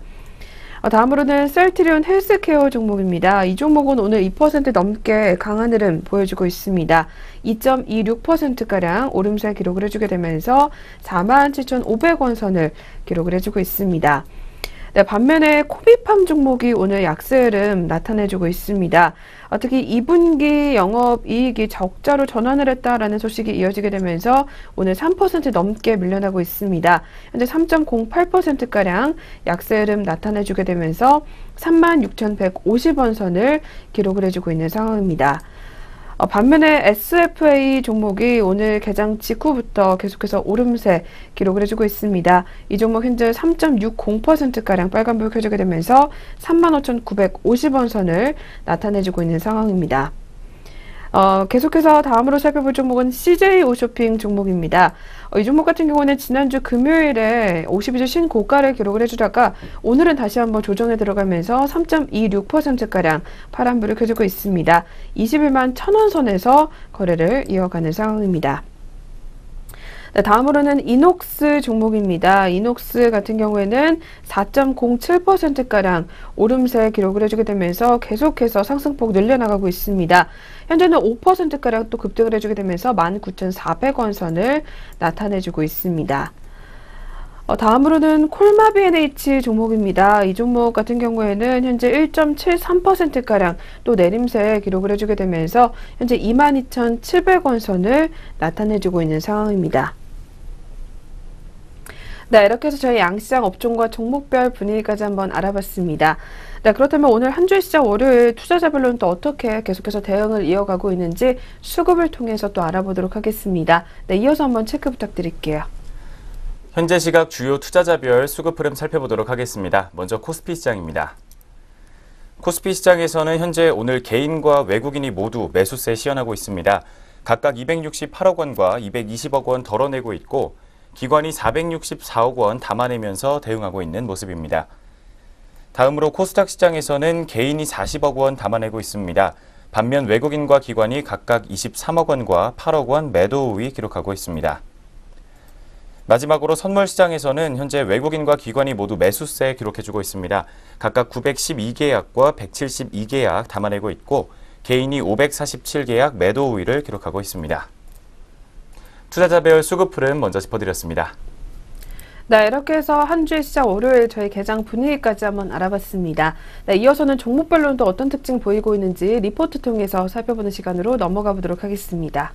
다음으로는 셀트리온 헬스케어 종목입니다. 이 종목은 오늘 2% 넘게 강한 흐름 보여주고 있습니다. 2.26%가량 오름세 기록을 해주게 되면서 47,500원 선을 기록을 해주고 있습니다. 네, 반면에 코비팜 종목이 오늘 약세 흐름 나타내주고 있습니다. 특히 2분기 영업이익이 적자로 전환을 했다라는 소식이 이어지게 되면서 오늘 3% 넘게 밀려나고 있습니다. 현재 3.08%가량 약세 흐름 나타내주게 되면서 36,150원 선을 기록을 해주고 있는 상황입니다. 반면에 SFA 종목이 오늘 개장 직후부터 계속해서 오름세 기록을 해주고 있습니다. 이 종목 현재 3.60%가량 빨간불 켜지게 되면서 35,950원 선을 나타내주고 있는 상황입니다. 계속해서 다음으로 살펴볼 종목은 CJ 오쇼핑 종목입니다. 이 종목 같은 경우는 지난주 금요일에 52주 신고가를 기록을 해주다가 오늘은 다시 한번 조정에 들어가면서 3.26%가량 파란불을 켜주고 있습니다. 21만 1,000원 선에서 거래를 이어가는 상황입니다. 네, 다음으로는 이녹스 종목입니다. 이녹스 같은 경우에는 4.07%가량 오름세 기록을 해주게 되면서 계속해서 상승폭 늘려나가고 있습니다. 현재는 5%가량 또 급등을 해주게 되면서 19,400원 선을 나타내주고 있습니다. 다음으로는 콜마비 NH 종목입니다. 이 종목 같은 경우에는 현재 1.73%가량 또 내림세 기록을 해주게 되면서 현재 22,700원 선을 나타내주고 있는 상황입니다. 네, 이렇게 해서 저희 양시장 업종과 종목별 분위기까지 한번 알아봤습니다. 네, 그렇다면 오늘 한 주의 시작 월요일 투자자별로는 또 어떻게 계속해서 대응을 이어가고 있는지 수급을 통해서 또 알아보도록 하겠습니다. 네, 이어서 한번 체크 부탁드릴게요. 현재 시각 주요 투자자별 수급 흐름 살펴보도록 하겠습니다. 먼저 코스피 시장입니다. 코스피 시장에서는 현재 오늘 개인과 외국인이 모두 매수세 시연하고 있습니다. 각각 268억 원과 220억 원 덜어내고 있고 기관이 464억 원 담아내면서 대응하고 있는 모습입니다. 다음으로 코스닥 시장에서는 개인이 40억 원 담아내고 있습니다. 반면 외국인과 기관이 각각 23억 원과 8억 원 매도 우위 기록하고 있습니다. 마지막으로 선물 시장에서는 현재 외국인과 기관이 모두 매수세 기록해주고 있습니다. 각각 912계약과 172계약 담아내고 있고 개인이 547계약 매도 우위를 기록하고 있습니다. 투자자별 수급 흐름 먼저 짚어드렸습니다. 네, 이렇게 해서 한 주의 시작 월요일 저희 개장 분위기까지 한번 알아봤습니다. 네, 이어서는 종목별로는 또 어떤 특징 보이고 있는지 리포트 통해서 살펴보는 시간으로 넘어가 보도록 하겠습니다.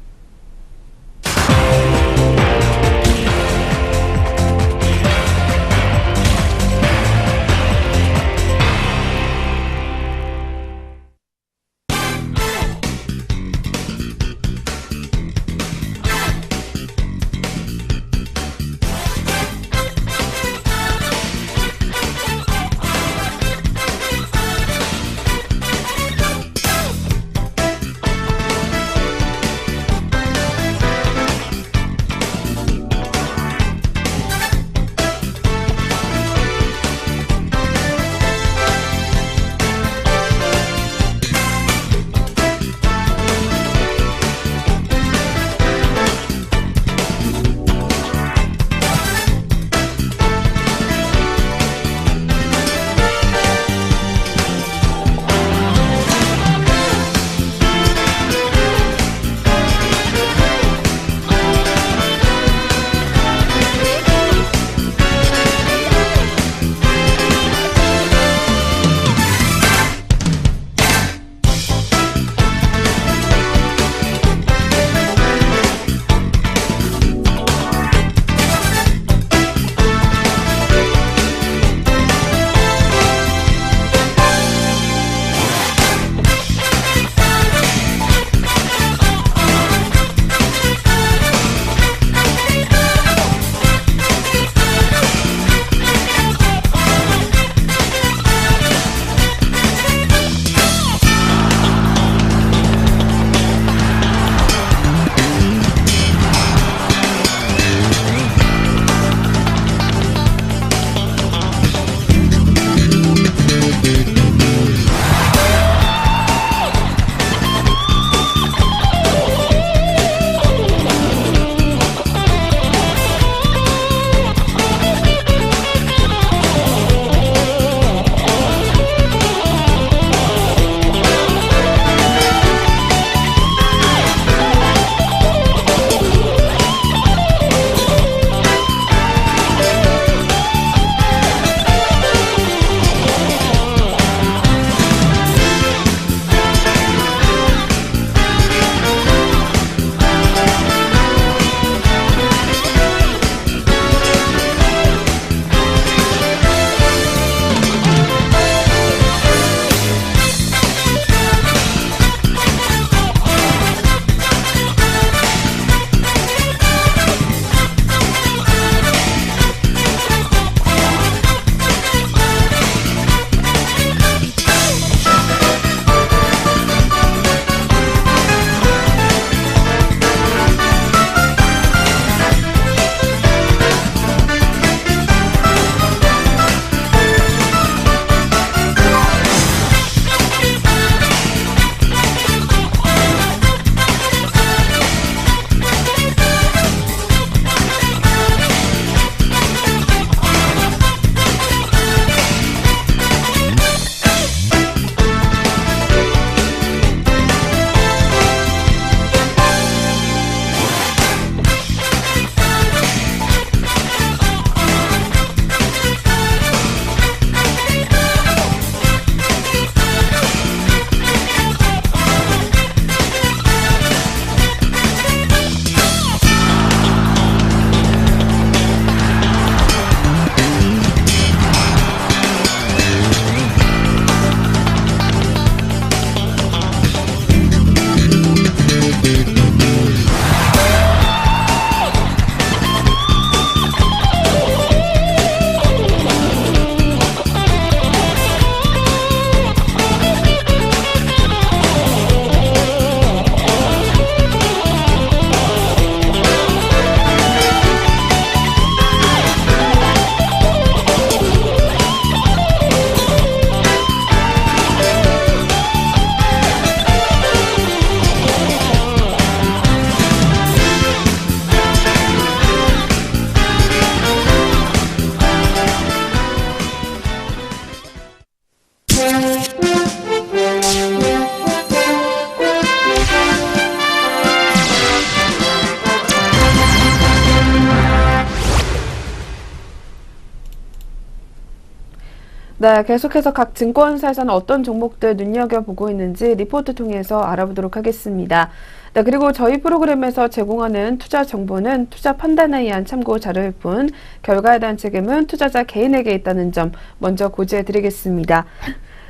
네, 계속해서 각 증권사에서는 어떤 종목들 눈여겨보고 있는지 리포트 통해서 알아보도록 하겠습니다. 네, 그리고 저희 프로그램에서 제공하는 투자 정보는 투자 판단에 의한 참고 자료일 뿐 결과에 대한 책임은 투자자 개인에게 있다는 점 먼저 고지해 드리겠습니다.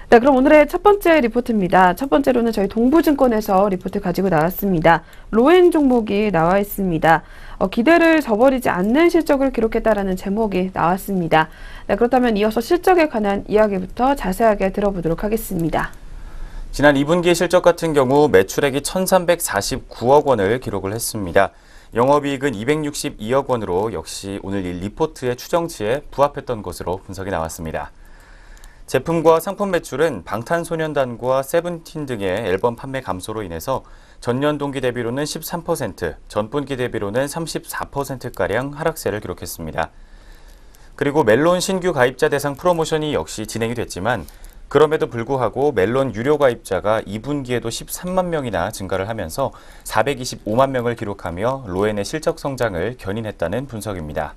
네, 그럼 오늘의 첫 번째 리포트입니다. 첫 번째로는 저희 동부증권에서 리포트 가지고 나왔습니다. 로엔 종목이 나와 있습니다. 기대를 저버리지 않는 실적을 기록했다라는 제목이 나왔습니다. 네, 그렇다면 이어서 실적에 관한 이야기부터 자세하게 들어보도록 하겠습니다. 지난 2분기 실적 같은 경우 매출액이 1,349억 원을 기록을 했습니다. 영업이익은 262억 원으로 역시 오늘 이 리포트의 추정치에 부합했던 것으로 분석이 나왔습니다. 제품과 상품 매출은 방탄소년단과 세븐틴 등의 앨범 판매 감소로 인해서 전년 동기 대비로는 13%, 전분기 대비로는 34%가량 하락세를 기록했습니다. 그리고 멜론 신규 가입자 대상 프로모션이 역시 진행이 됐지만 그럼에도 불구하고 멜론 유료 가입자가 2분기에도 13만 명이나 증가를 하면서 425만 명을 기록하며 로엔의 실적 성장을 견인했다는 분석입니다.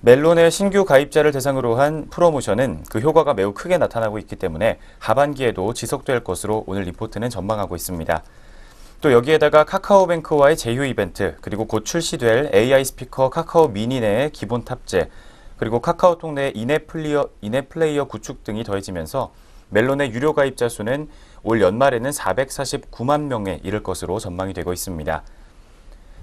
멜론의 신규 가입자를 대상으로 한 프로모션은 그 효과가 매우 크게 나타나고 있기 때문에 하반기에도 지속될 것으로 오늘 리포트는 전망하고 있습니다. 또 여기에다가 카카오뱅크와의 제휴 이벤트, 그리고 곧 출시될 AI 스피커 카카오 미니 내의 기본 탑재, 그리고 카카오톡 내 인앱 플레이어 구축 등이 더해지면서 멜론의 유료 가입자 수는 올 연말에는 449만 명에 이를 것으로 전망이 되고 있습니다.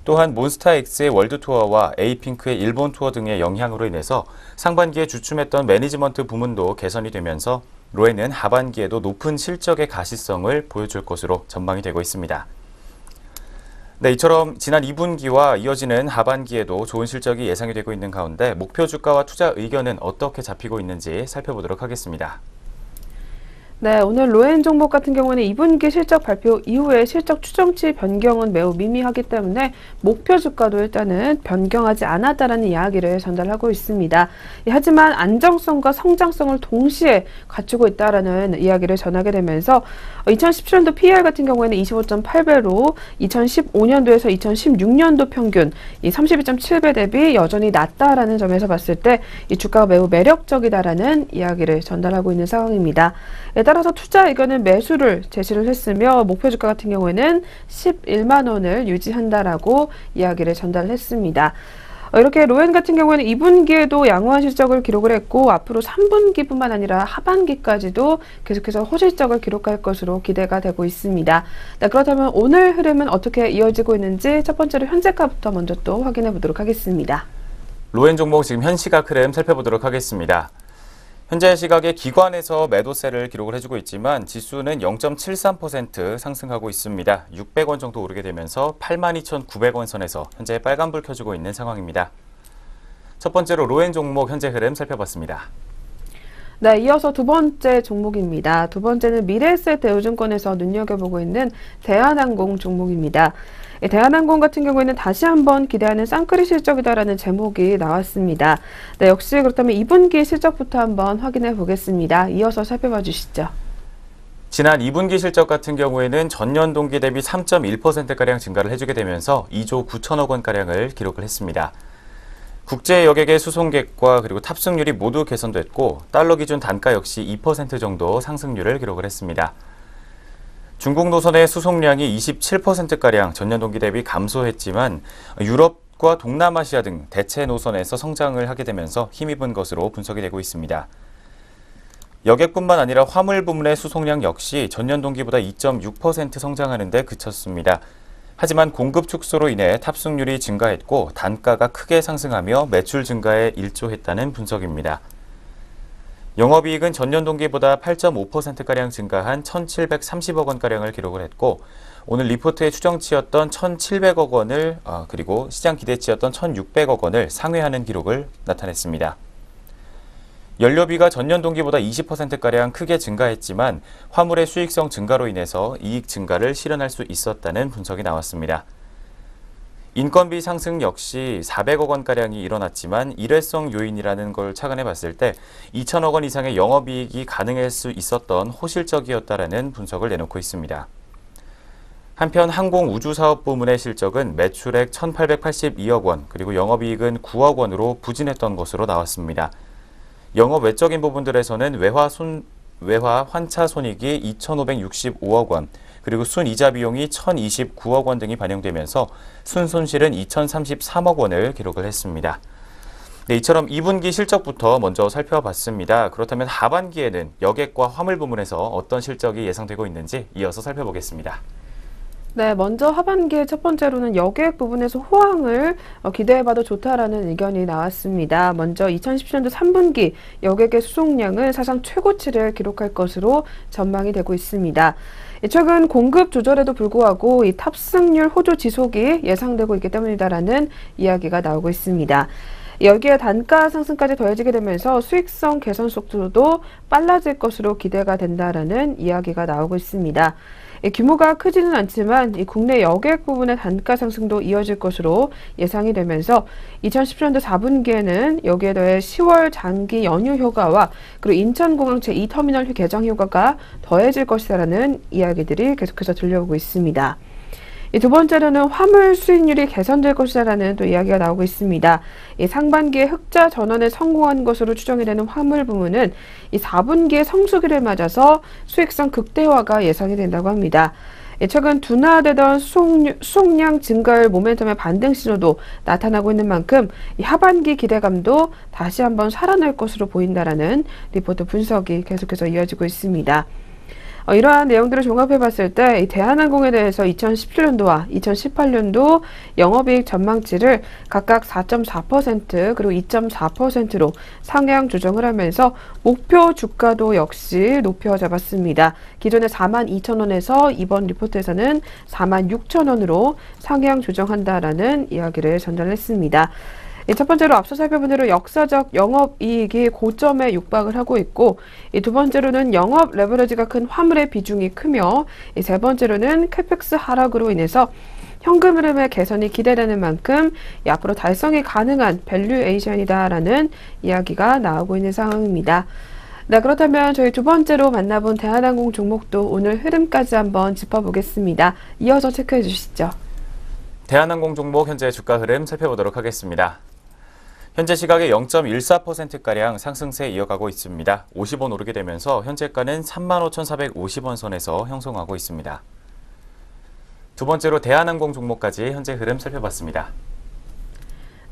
또한 몬스타엑스의 월드 투어와 에이핑크의 일본 투어 등의 영향으로 인해서 상반기에 주춤했던 매니지먼트 부문도 개선이 되면서 로엔은 하반기에도 높은 실적의 가시성을 보여줄 것으로 전망이 되고 있습니다. 네, 이처럼 지난 2분기와 이어지는 하반기에도 좋은 실적이 예상이 되고 있는 가운데 목표 주가와 투자 의견은 어떻게 잡히고 있는지 살펴보도록 하겠습니다. 네, 오늘 로엔 종목 같은 경우는 2분기 실적 발표 이후에 실적 추정치 변경은 매우 미미하기 때문에 목표 주가도 일단은 변경하지 않았다라는 이야기를 전달하고 있습니다. 하지만 안정성과 성장성을 동시에 갖추고 있다라는 이야기를 전하게 되면서 2017년도 PER 같은 경우에는 25.8배로 2015년도에서 2016년도 평균 이 32.7배 대비 여전히 낮다라는 점에서 봤을 때 이 주가가 매우 매력적이다라는 이야기를 전달하고 있는 상황입니다. 따라서 투자 의견은 매수를 제시를 했으며 목표 주가 같은 경우에는 11만 원을 유지한다라고 이야기를 전달했습니다. 이렇게 로엔 같은 경우에는 2분기에도 양호한 실적을 기록을 했고 앞으로 3분기뿐만 아니라 하반기까지도 계속해서 호실적을 기록할 것으로 기대가 되고 있습니다. 네, 그렇다면 오늘 흐름은 어떻게 이어지고 있는지 첫 번째로 현재가부터 먼저 또 확인해 보도록 하겠습니다. 로엔 종목 지금 현 시각 흐름 살펴보도록 하겠습니다. 현재 시각에 기관에서 매도세를 기록을 해주고 있지만 지수는 0.73% 상승하고 있습니다. 600원 정도 오르게 되면서 82,900원 선에서 현재 빨간불 켜주고 있는 상황입니다. 첫 번째로 로엔 종목 현재 흐름 살펴봤습니다. 네, 이어서 두 번째 종목입니다. 두 번째는 미래에셋 대우증권에서 눈여겨보고 있는 대한항공 종목입니다. 대한항공 같은 경우에는 다시 한번 기대하는 쌍끌이 실적이다라는 제목이 나왔습니다. 네, 역시 그렇다면 2분기 실적부터 한번 확인해 보겠습니다. 이어서 살펴봐 주시죠. 지난 2분기 실적 같은 경우에는 전년 동기 대비 3.1%가량 증가를 해주게 되면서 2조 9천억 원가량을 기록을 했습니다. 국제 여객의 수송객과 그리고 탑승률이 모두 개선됐고 달러 기준 단가 역시 2% 정도 상승률을 기록을 했습니다. 중국 노선의 수송량이 27%가량 전년 동기 대비 감소했지만 유럽과 동남아시아 등 대체 노선에서 성장을 하게 되면서 힘입은 것으로 분석이 되고 있습니다. 여객뿐만 아니라 화물 부문의 수송량 역시 전년 동기보다 2.6% 성장하는 데 그쳤습니다. 하지만 공급 축소로 인해 탑승률이 증가했고 단가가 크게 상승하며 매출 증가에 일조했다는 분석입니다. 영업이익은 전년 동기보다 8.5%가량 증가한 1,730억 원가량을 기록을 했고 오늘 리포트의 추정치였던 1,700억 원을 그리고 시장 기대치였던 1,600억 원을 상회하는 기록을 나타냈습니다. 연료비가 전년 동기보다 20%가량 크게 증가했지만 화물의 수익성 증가로 인해서 이익 증가를 실현할 수 있었다는 분석이 나왔습니다. 인건비 상승 역시 400억 원가량이 일어났지만 일회성 요인이라는 걸 착안해 봤을 때 2천억 원 이상의 영업이익이 가능할 수 있었던 호실적이었다라는 분석을 내놓고 있습니다. 한편 항공우주사업 부문의 실적은 매출액 1,882억 원 그리고 영업이익은 9억 원으로 부진했던 것으로 나왔습니다. 영업 외적인 부분들에서는 외화 환차 손익이 2,565억 원, 그리고 순이자 비용이 1,029억 원 등이 반영되면서 순손실은 2,033억 원을 기록을 했습니다. 네, 이처럼 2분기 실적부터 먼저 살펴봤습니다. 그렇다면 하반기에는 여객과 화물 부문에서 어떤 실적이 예상되고 있는지 이어서 살펴보겠습니다. 네, 먼저 하반기에 첫 번째로는 여객 부분에서 호황을 기대해봐도 좋다라는 의견이 나왔습니다. 먼저 2017년도 3분기 여객의 수송량은 사상 최고치를 기록할 것으로 전망이 되고 있습니다. 최근 공급 조절에도 불구하고 이 탑승률 호조 지속이 예상되고 있기 때문이다라는 이야기가 나오고 있습니다. 여기에 단가 상승까지 더해지게 되면서 수익성 개선 속도도 빨라질 것으로 기대가 된다라는 이야기가 나오고 있습니다. 규모가 크지는 않지만 이 국내 여객 부분의 단가 상승도 이어질 것으로 예상이 되면서 2017년도 4분기에는 여기에 더해 10월 장기 연휴 효과와 그리고 인천공항 제2터미널 개장 효과가 더해질 것이라는 이야기들이 계속해서 들려오고 있습니다. 두 번째로는 화물 수익률이 개선될 것이라는 또 이야기가 나오고 있습니다. 상반기에 흑자 전환에 성공한 것으로 추정이 되는 화물 부문은 이 4분기에 성수기를 맞아서 수익성 극대화가 예상이 된다고 합니다. 최근 둔화되던 수송량 증가율 모멘텀의 반등 신호도 나타나고 있는 만큼 이 하반기 기대감도 다시 한번 살아날 것으로 보인다라는 리포트 분석이 계속해서 이어지고 있습니다. 이러한 내용들을 종합해 봤을 때 대한항공에 대해서 2017년도와 2018년도 영업이익 전망치를 각각 4.4% 그리고 2.4%로 상향 조정을 하면서 목표 주가도 역시 높여 잡았습니다. 기존의 42,000원에서 이번 리포트에서는 46,000원으로 상향 조정한다라는 이야기를 전달했습니다. 첫 번째로 앞서 살펴본 대로 역사적 영업이익이 고점에 육박을 하고 있고, 두 번째로는 영업 레버리지가 큰 화물의 비중이 크며, 세 번째로는 캐펙스 하락으로 인해서 현금 흐름의 개선이 기대되는 만큼 앞으로 달성이 가능한 밸류에이션이다라는 이야기가 나오고 있는 상황입니다. 네, 그렇다면 저희 두 번째로 만나본 대한항공 종목도 오늘 흐름까지 한번 짚어보겠습니다. 이어서 체크해 주시죠. 대한항공 종목 현재 주가 흐름 살펴보도록 하겠습니다. 현재 시각에 0.14%가량 상승세 이어가고 있습니다. 50원 오르게 되면서 현재가는 35,450원 선에서 형성하고 있습니다. 두 번째로 대한항공 종목까지 현재 흐름 살펴봤습니다.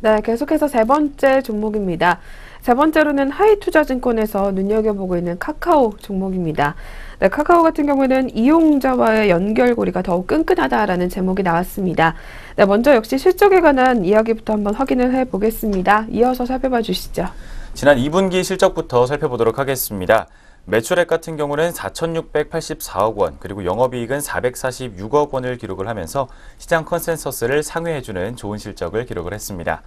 네, 계속해서 세 번째 종목입니다. 세 번째로는 하이투자증권에서 눈여겨보고 있는 카카오 종목입니다. 네, 카카오 같은 경우에는 이용자와의 연결고리가 더욱 끈끈하다라는 제목이 나왔습니다. 네, 먼저 역시 실적에 관한 이야기부터 한번 확인을 해보겠습니다. 이어서 살펴봐 주시죠. 지난 2분기 실적부터 살펴보도록 하겠습니다. 매출액 같은 경우는 4,684억 원, 그리고 영업이익은 446억 원을 기록을 하면서 시장 컨센서스를 상회해주는 좋은 실적을 기록을 했습니다.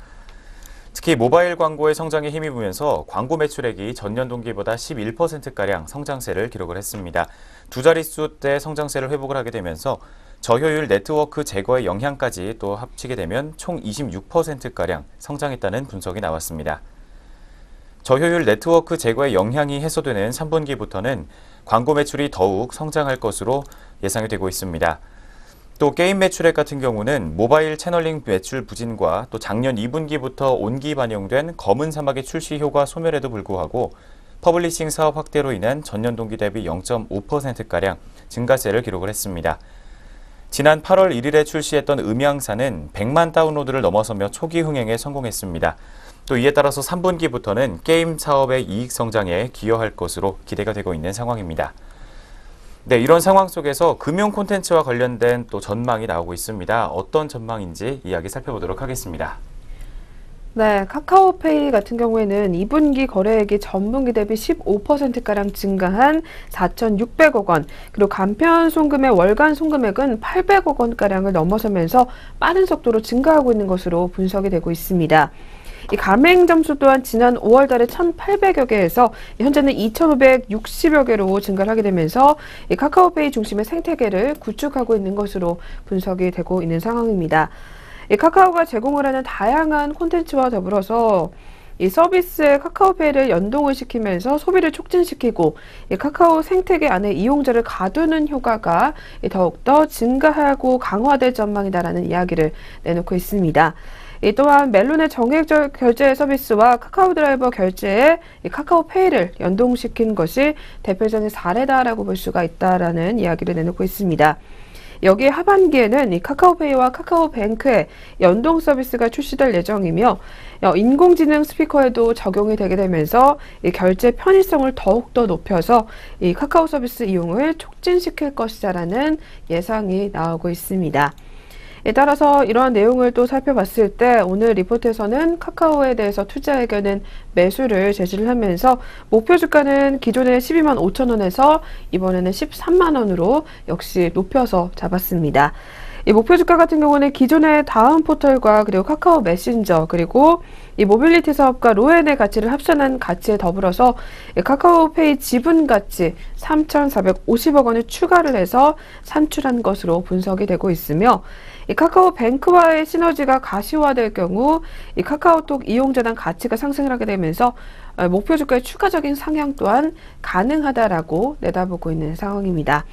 특히 모바일 광고의 성장에 힘입으면서 광고 매출액이 전년 동기보다 11%가량 성장세를 기록을 했습니다. 두 자릿수대 성장세를 회복을 하게 되면서 저효율 네트워크 제거의 영향까지 또 합치게 되면 총 26%가량 성장했다는 분석이 나왔습니다. 저효율 네트워크 제거의 영향이 해소되는 3분기부터는 광고 매출이 더욱 성장할 것으로 예상이 되고 있습니다. 또 게임 매출액 같은 경우는 모바일 채널링 매출 부진과 또 작년 2분기부터 온기 반영된 검은 사막의 출시 효과 소멸에도 불구하고 퍼블리싱 사업 확대로 인한 전년 동기 대비 0.5%가량 증가세를 기록을 했습니다. 지난 8월 1일에 출시했던 음향사는 100만 다운로드를 넘어서며 초기 흥행에 성공했습니다. 또 이에 따라서 3분기부터는 게임 사업의 이익 성장에 기여할 것으로 기대가 되고 있는 상황입니다. 네, 이런 상황 속에서 금융 콘텐츠와 관련된 또 전망이 나오고 있습니다. 어떤 전망인지 이야기 살펴보도록 하겠습니다. 네, 카카오페이 같은 경우에는 2분기 거래액이 전분기 대비 15%가량 증가한 4,600억 원, 그리고 간편 송금의 월간 송금액은 800억 원가량을 넘어서면서 빠른 속도로 증가하고 있는 것으로 분석이 되고 있습니다. 이 가맹 점수 또한 지난 5월 달에 1,800여 개에서 현재는 2,560여 개로 증가를 하게 되면서 이 카카오페이 중심의 생태계를 구축하고 있는 것으로 분석이 되고 있는 상황입니다. 이 카카오가 제공을 하는 다양한 콘텐츠와 더불어서 이 서비스에 카카오페이를 연동을 시키면서 소비를 촉진시키고 이 카카오 생태계 안에 이용자를 가두는 효과가 더욱더 증가하고 강화될 전망이다라는 이야기를 내놓고 있습니다. 또한 멜론의 정액 결제 서비스와 카카오 드라이버 결제에 이 카카오페이를 연동시킨 것이 대표적인 사례다라고 볼 수가 있다라는 이야기를 내놓고 있습니다. 여기에 하반기에는 이 카카오페이와 카카오뱅크의 연동 서비스가 출시될 예정이며 인공지능 스피커에도 적용이 되게 되면서 이 결제 편의성을 더욱더 높여서 이 카카오 서비스 이용을 촉진시킬 것이다라는 예상이 나오고 있습니다. 따라서 이러한 내용을 또 살펴봤을 때 오늘 리포트에서는 카카오에 대해서 투자 의견은 매수를 제시를 하면서 목표 주가는 기존에 12만 5천 원에서 이번에는 13만 원으로 역시 높여서 잡았습니다. 이 목표 주가 같은 경우는 기존의 다음 포털과 그리고 카카오 메신저 그리고 이 모빌리티 사업과 로엔의 가치를 합산한 가치에 더불어서 카카오페이 지분 가치 3,450억 원을 추가를 해서 산출한 것으로 분석이 되고 있으며 이 카카오뱅크와의 시너지가 가시화될 경우 이 카카오톡 이용자당 가치가 상승을 하게 되면서 목표 주가의 추가적인 상향 또한 가능하다라고 내다보고 있는 상황입니다.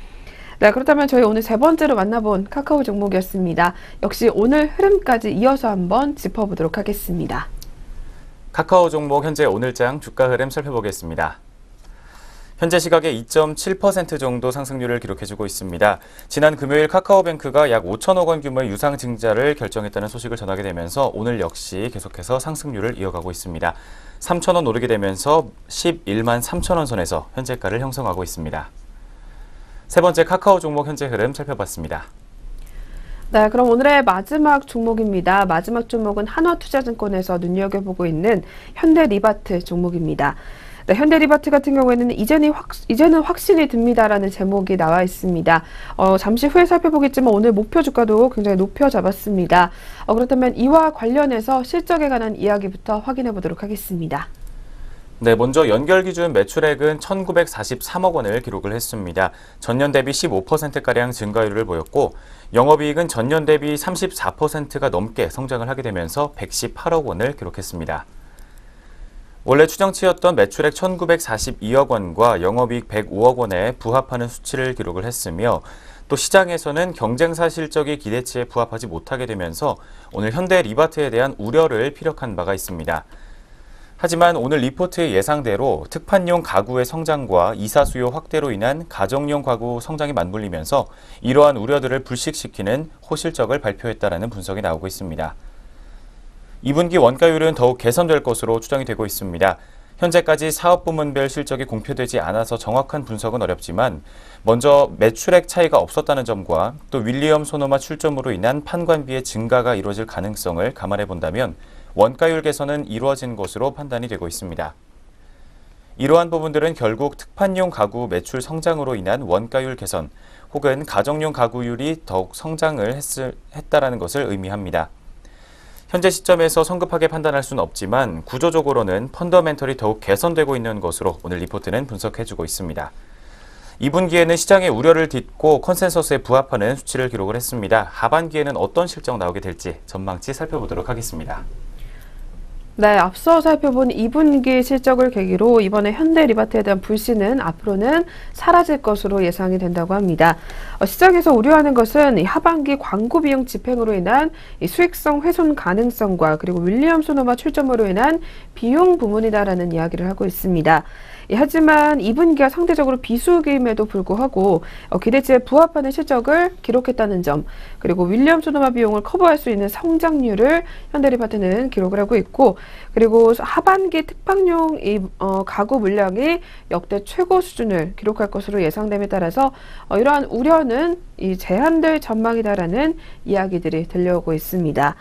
네, 그렇다면 저희 오늘 세 번째로 만나본 카카오 종목이었습니다. 역시 오늘 흐름까지 이어서 한번 짚어보도록 하겠습니다. 카카오 종목 현재 오늘장 주가 흐름 살펴보겠습니다. 현재 시각에 2.7% 정도 상승률을 기록해주고 있습니다. 지난 금요일 카카오뱅크가 약 5천억 원 규모의 유상 증자를 결정했다는 소식을 전하게 되면서 오늘 역시 계속해서 상승률을 이어가고 있습니다. 3,000원 오르게 되면서 11만 3천원 선에서 현재가를 형성하고 있습니다. 세 번째 카카오 종목 현재 흐름 살펴봤습니다. 네, 그럼 오늘의 마지막 종목입니다. 마지막 종목은 한화투자증권에서 눈여겨보고 있는 현대리바트 종목입니다. 네, 현대리바트 같은 경우에는 이제는 확신이 듭니다라는 제목이 나와 있습니다. 잠시 후에 살펴보겠지만 오늘 목표 주가도 굉장히 높여 잡았습니다. 그렇다면 이와 관련해서 실적에 관한 이야기부터 확인해 보도록 하겠습니다. 네, 먼저 연결 기준 매출액은 1,943억 원을 기록을 했습니다. 전년 대비 15%가량 증가율을 보였고 영업이익은 전년 대비 34%가 넘게 성장을 하게 되면서 118억 원을 기록했습니다. 원래 추정치였던 매출액 1,942억 원과 영업이익 105억 원에 부합하는 수치를 기록을 했으며 또 시장에서는 경쟁사 실적이 기대치에 부합하지 못하게 되면서 오늘 현대리바트에 대한 우려를 피력한 바가 있습니다. 하지만 오늘 리포트의 예상대로 특판용 가구의 성장과 이사 수요 확대로 인한 가정용 가구 성장이 맞물리면서 이러한 우려들을 불식시키는 호실적을 발표했다라는 분석이 나오고 있습니다. 2분기 원가율은 더욱 개선될 것으로 추정이 되고 있습니다. 현재까지 사업 부문별 실적이 공표되지 않아서 정확한 분석은 어렵지만 먼저 매출액 차이가 없었다는 점과 또 윌리엄 소노마 출점으로 인한 판관비의 증가가 이루어질 가능성을 감안해 본다면 원가율 개선은 이루어진 것으로 판단이 되고 있습니다. 이러한 부분들은 결국 특판용 가구 매출 성장으로 인한 원가율 개선 혹은 가정용 가구율이 더욱 성장을 했다라는 것을 의미합니다. 현재 시점에서 성급하게 판단할 수는 없지만 구조적으로는 펀더멘털이 더욱 개선되고 있는 것으로 오늘 리포트는 분석해주고 있습니다. 2분기에는 시장의 우려를 딛고 컨센서스에 부합하는 수치를 기록을 했습니다. 하반기에는 어떤 실적 나오게 될지 전망치 살펴보도록 하겠습니다. 네, 앞서 살펴본 2분기 실적을 계기로 이번에 현대리바트에 대한 불신은 앞으로는 사라질 것으로 예상이 된다고 합니다. 시장에서 우려하는 것은 이 하반기 광고 비용 집행으로 인한 이 수익성 훼손 가능성과 그리고 윌리엄 소노마 출점으로 인한 비용 부문이다라는 이야기를 하고 있습니다. 하지만 2분기가 상대적으로 비수기임에도 불구하고 기대치에 부합하는 실적을 기록했다는 점, 그리고 윌리엄 소노마 비용을 커버할 수 있는 성장률을 현대리바트는 기록을 하고 있고, 그리고 하반기 특판용 가구 물량이 역대 최고 수준을 기록할 것으로 예상됨에 따라서 이러한 우려는 제한될 전망이다라는 이야기들이 들려오고 있습니다.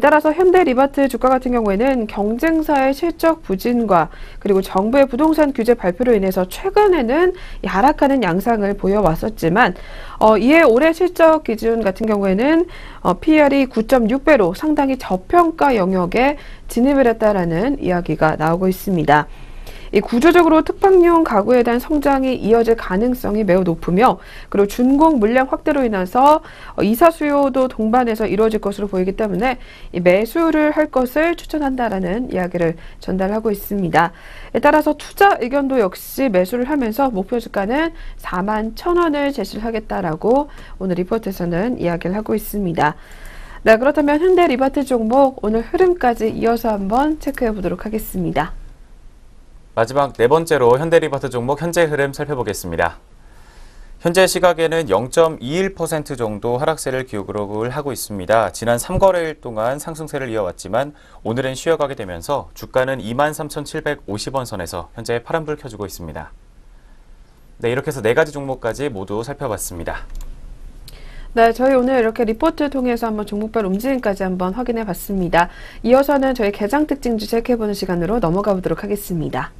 따라서 현대리바트 주가 같은 경우에는 경쟁사의 실적 부진과 그리고 정부의 부동산 규제 발표로 인해서 최근에는 하락하는 양상을 보여왔었지만 이에 올해 실적 기준 같은 경우에는 PER이 9.6배로 상당히 저평가 영역에 진입을 했다라는 이야기가 나오고 있습니다. 구조적으로 특판용 가구에 대한 성장이 이어질 가능성이 매우 높으며 그리고 준공 물량 확대로 인해서 이사 수요도 동반해서 이루어질 것으로 보이기 때문에 매수를 할 것을 추천한다라는 이야기를 전달하고 있습니다. 따라서 투자 의견도 역시 매수를 하면서 목표 주가는 41,000원을 제시를 하겠다라고 오늘 리포트에서는 이야기를 하고 있습니다. 네, 그렇다면 현대리바트 종목 오늘 흐름까지 이어서 한번 체크해 보도록 하겠습니다. 마지막 네 번째로 현대리바트 종목 현재 흐름 살펴보겠습니다. 현재 시각에는 0.21% 정도 하락세를 기록을 하고 있습니다. 지난 3거래일 동안 상승세를 이어왔지만 오늘은 쉬어가게 되면서 주가는 23,750원 선에서 현재 파란불 켜주고 있습니다. 네, 이렇게 해서 네 가지 종목까지 모두 살펴봤습니다. 네, 저희 오늘 이렇게 리포트 통해서 한번 종목별 움직임까지 한번 확인해 봤습니다. 이어서는 저희 개장 특징주 체크해보는 시간으로 넘어가 보도록 하겠습니다.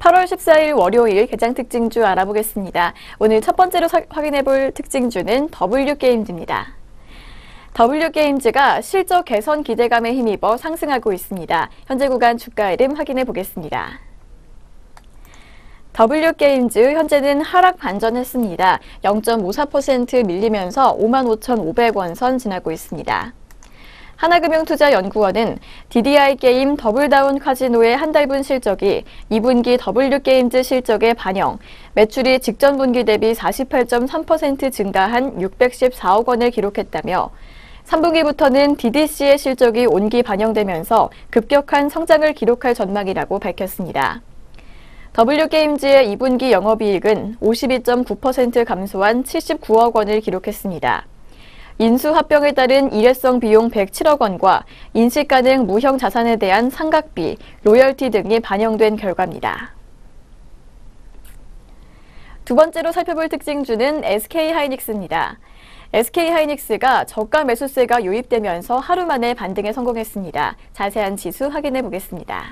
(8월 14일) 월요일 개장 특징주 알아보겠습니다. 오늘 첫 번째로 확인해볼 특징주는 W게임즈입니다. W게임즈가 실적 개선 기대감에 힘입어 상승하고 있습니다. 현재 구간 주가 흐름 확인해 보겠습니다. W게임즈 현재는 하락 반전했습니다. 0.54% 밀리면서 55,500원 선 지나고 있습니다. 하나금융투자연구원은 DDI 게임 더블다운 카지노의 한 달분 실적이 2분기 W게임즈 실적에 반영, 매출이 직전 분기 대비 48.3% 증가한 614억 원을 기록했다며 3분기부터는 DDC의 실적이 온기 반영되면서 급격한 성장을 기록할 전망이라고 밝혔습니다. W게임즈의 2분기 영업이익은 52.9% 감소한 79억 원을 기록했습니다. 인수 합병에 따른 일회성 비용 107억 원과 인식 가능 무형 자산에 대한 상각비, 로열티 등이 반영된 결과입니다. 두 번째로 살펴볼 특징주는 SK하이닉스입니다. SK하이닉스가 저가 매수세가 유입되면서 하루 만에 반등에 성공했습니다. 자세한 지수 확인해 보겠습니다.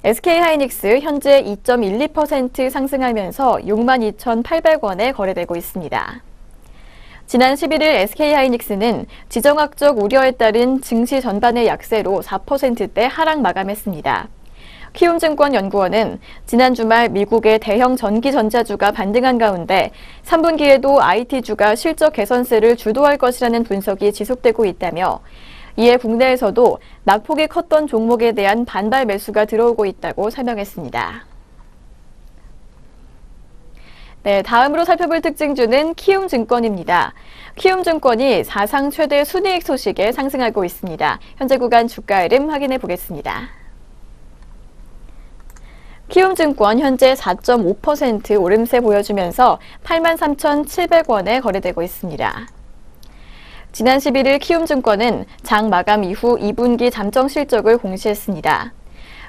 SK하이닉스 현재 2.12% 상승하면서 62,800원에 거래되고 있습니다. 지난 11일 SK하이닉스는 지정학적 우려에 따른 증시 전반의 약세로 4%대 하락 마감했습니다. 키움증권연구원은 지난 주말 미국의 대형 전기전자주가 반등한 가운데 3분기에도 IT주가 실적 개선세를 주도할 것이라는 분석이 지속되고 있다며 이에 국내에서도 낙폭이 컸던 종목에 대한 반발 매수가 들어오고 있다고 설명했습니다. 네, 다음으로 살펴볼 특징주는 키움증권입니다. 키움증권이 사상 최대 순이익 소식에 상승하고 있습니다. 현재 구간 주가 흐름 확인해 보겠습니다. 키움증권 현재 4.5% 오름세 보여주면서 83,700원에 거래되고 있습니다. 지난 11일 키움증권은 장 마감 이후 2분기 잠정 실적을 공시했습니다.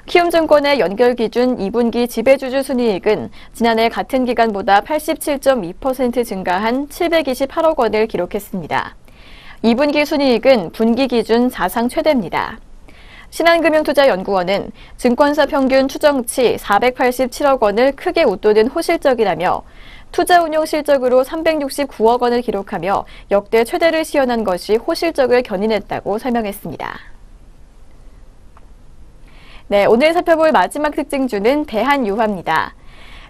키움증권의 연결 기준 2분기 지배주주 순이익은 지난해 같은 기간보다 87.2% 증가한 728억 원을 기록했습니다. 2분기 순이익은 분기 기준 사상 최대입니다. 신한금융투자연구원은 증권사 평균 추정치 487억 원을 크게 웃도는 호실적이라며 투자운용 실적으로 369억 원을 기록하며 역대 최대를 시현한 것이 호실적을 견인했다고 설명했습니다. 네, 오늘 살펴볼 마지막 특징주는 대한유화입니다.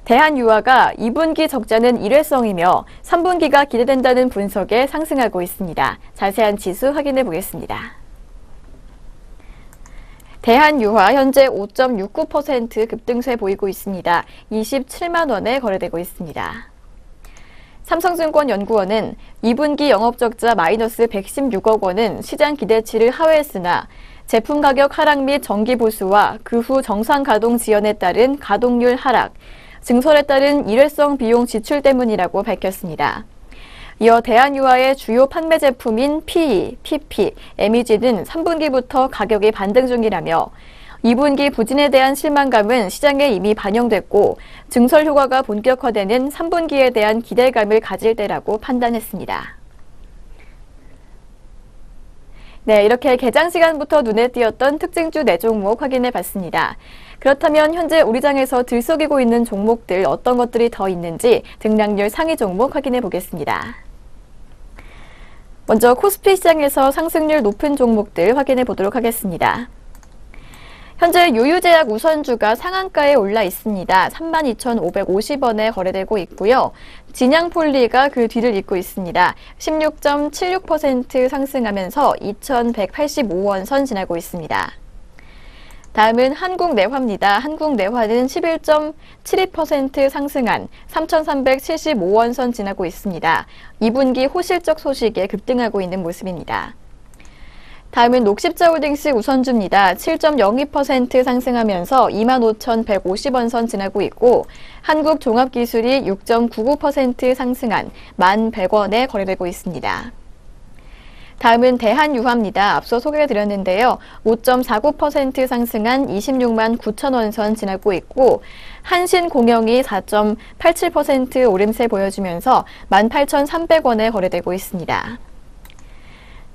대한유화가 2분기 적자는 일회성이며 3분기가 기대된다는 분석에 상승하고 있습니다. 자세한 지수 확인해 보겠습니다. 대한유화 현재 5.69% 급등세 보이고 있습니다. 27만 원에 거래되고 있습니다. 삼성증권연구원은 2분기 영업적자 마이너스 116억 원은 시장 기대치를 하회했으나 제품 가격 하락 및 정기 보수와 그 후 정상 가동 지연에 따른 가동률 하락, 증설에 따른 일회성 비용 지출 때문이라고 밝혔습니다. 이어 대한유화의 주요 판매 제품인 PE, PP, MEG는 3분기부터 가격이 반등 중이라며 2분기 부진에 대한 실망감은 시장에 이미 반영됐고 증설 효과가 본격화되는 3분기에 대한 기대감을 가질 때라고 판단했습니다. 네, 이렇게 개장 시간부터 눈에 띄었던 특징주 4종목 확인해 봤습니다. 그렇다면 현재 우리 장에서 들썩이고 있는 종목들 어떤 것들이 더 있는지 등락률 상위 종목 확인해 보겠습니다. 먼저 코스피 시장에서 상승률 높은 종목들 확인해 보도록 하겠습니다. 현재 유유제약 우선주가 상한가에 올라 있습니다. 32,550원에 거래되고 있고요. 진양폴리가 그 뒤를 잇고 있습니다. 16.76% 상승하면서 2,185원 선 지나고 있습니다. 다음은 한국내화입니다. 한국내화는 11.72% 상승한 3,375원 선 지나고 있습니다. 2분기 호실적 소식에 급등하고 있는 모습입니다. 다음은 녹십자홀딩스 우선주입니다. 7.02% 상승하면서 25,150원 선 지나고 있고 한국종합기술이 6.99% 상승한 1,100원에 거래되고 있습니다. 다음은 대한유화입니다. 앞서 소개해드렸는데요. 5.49% 상승한 26만 9천원 선 지나고 있고 한신공영이 4.87% 오름세 보여주면서 18,300원에 거래되고 있습니다.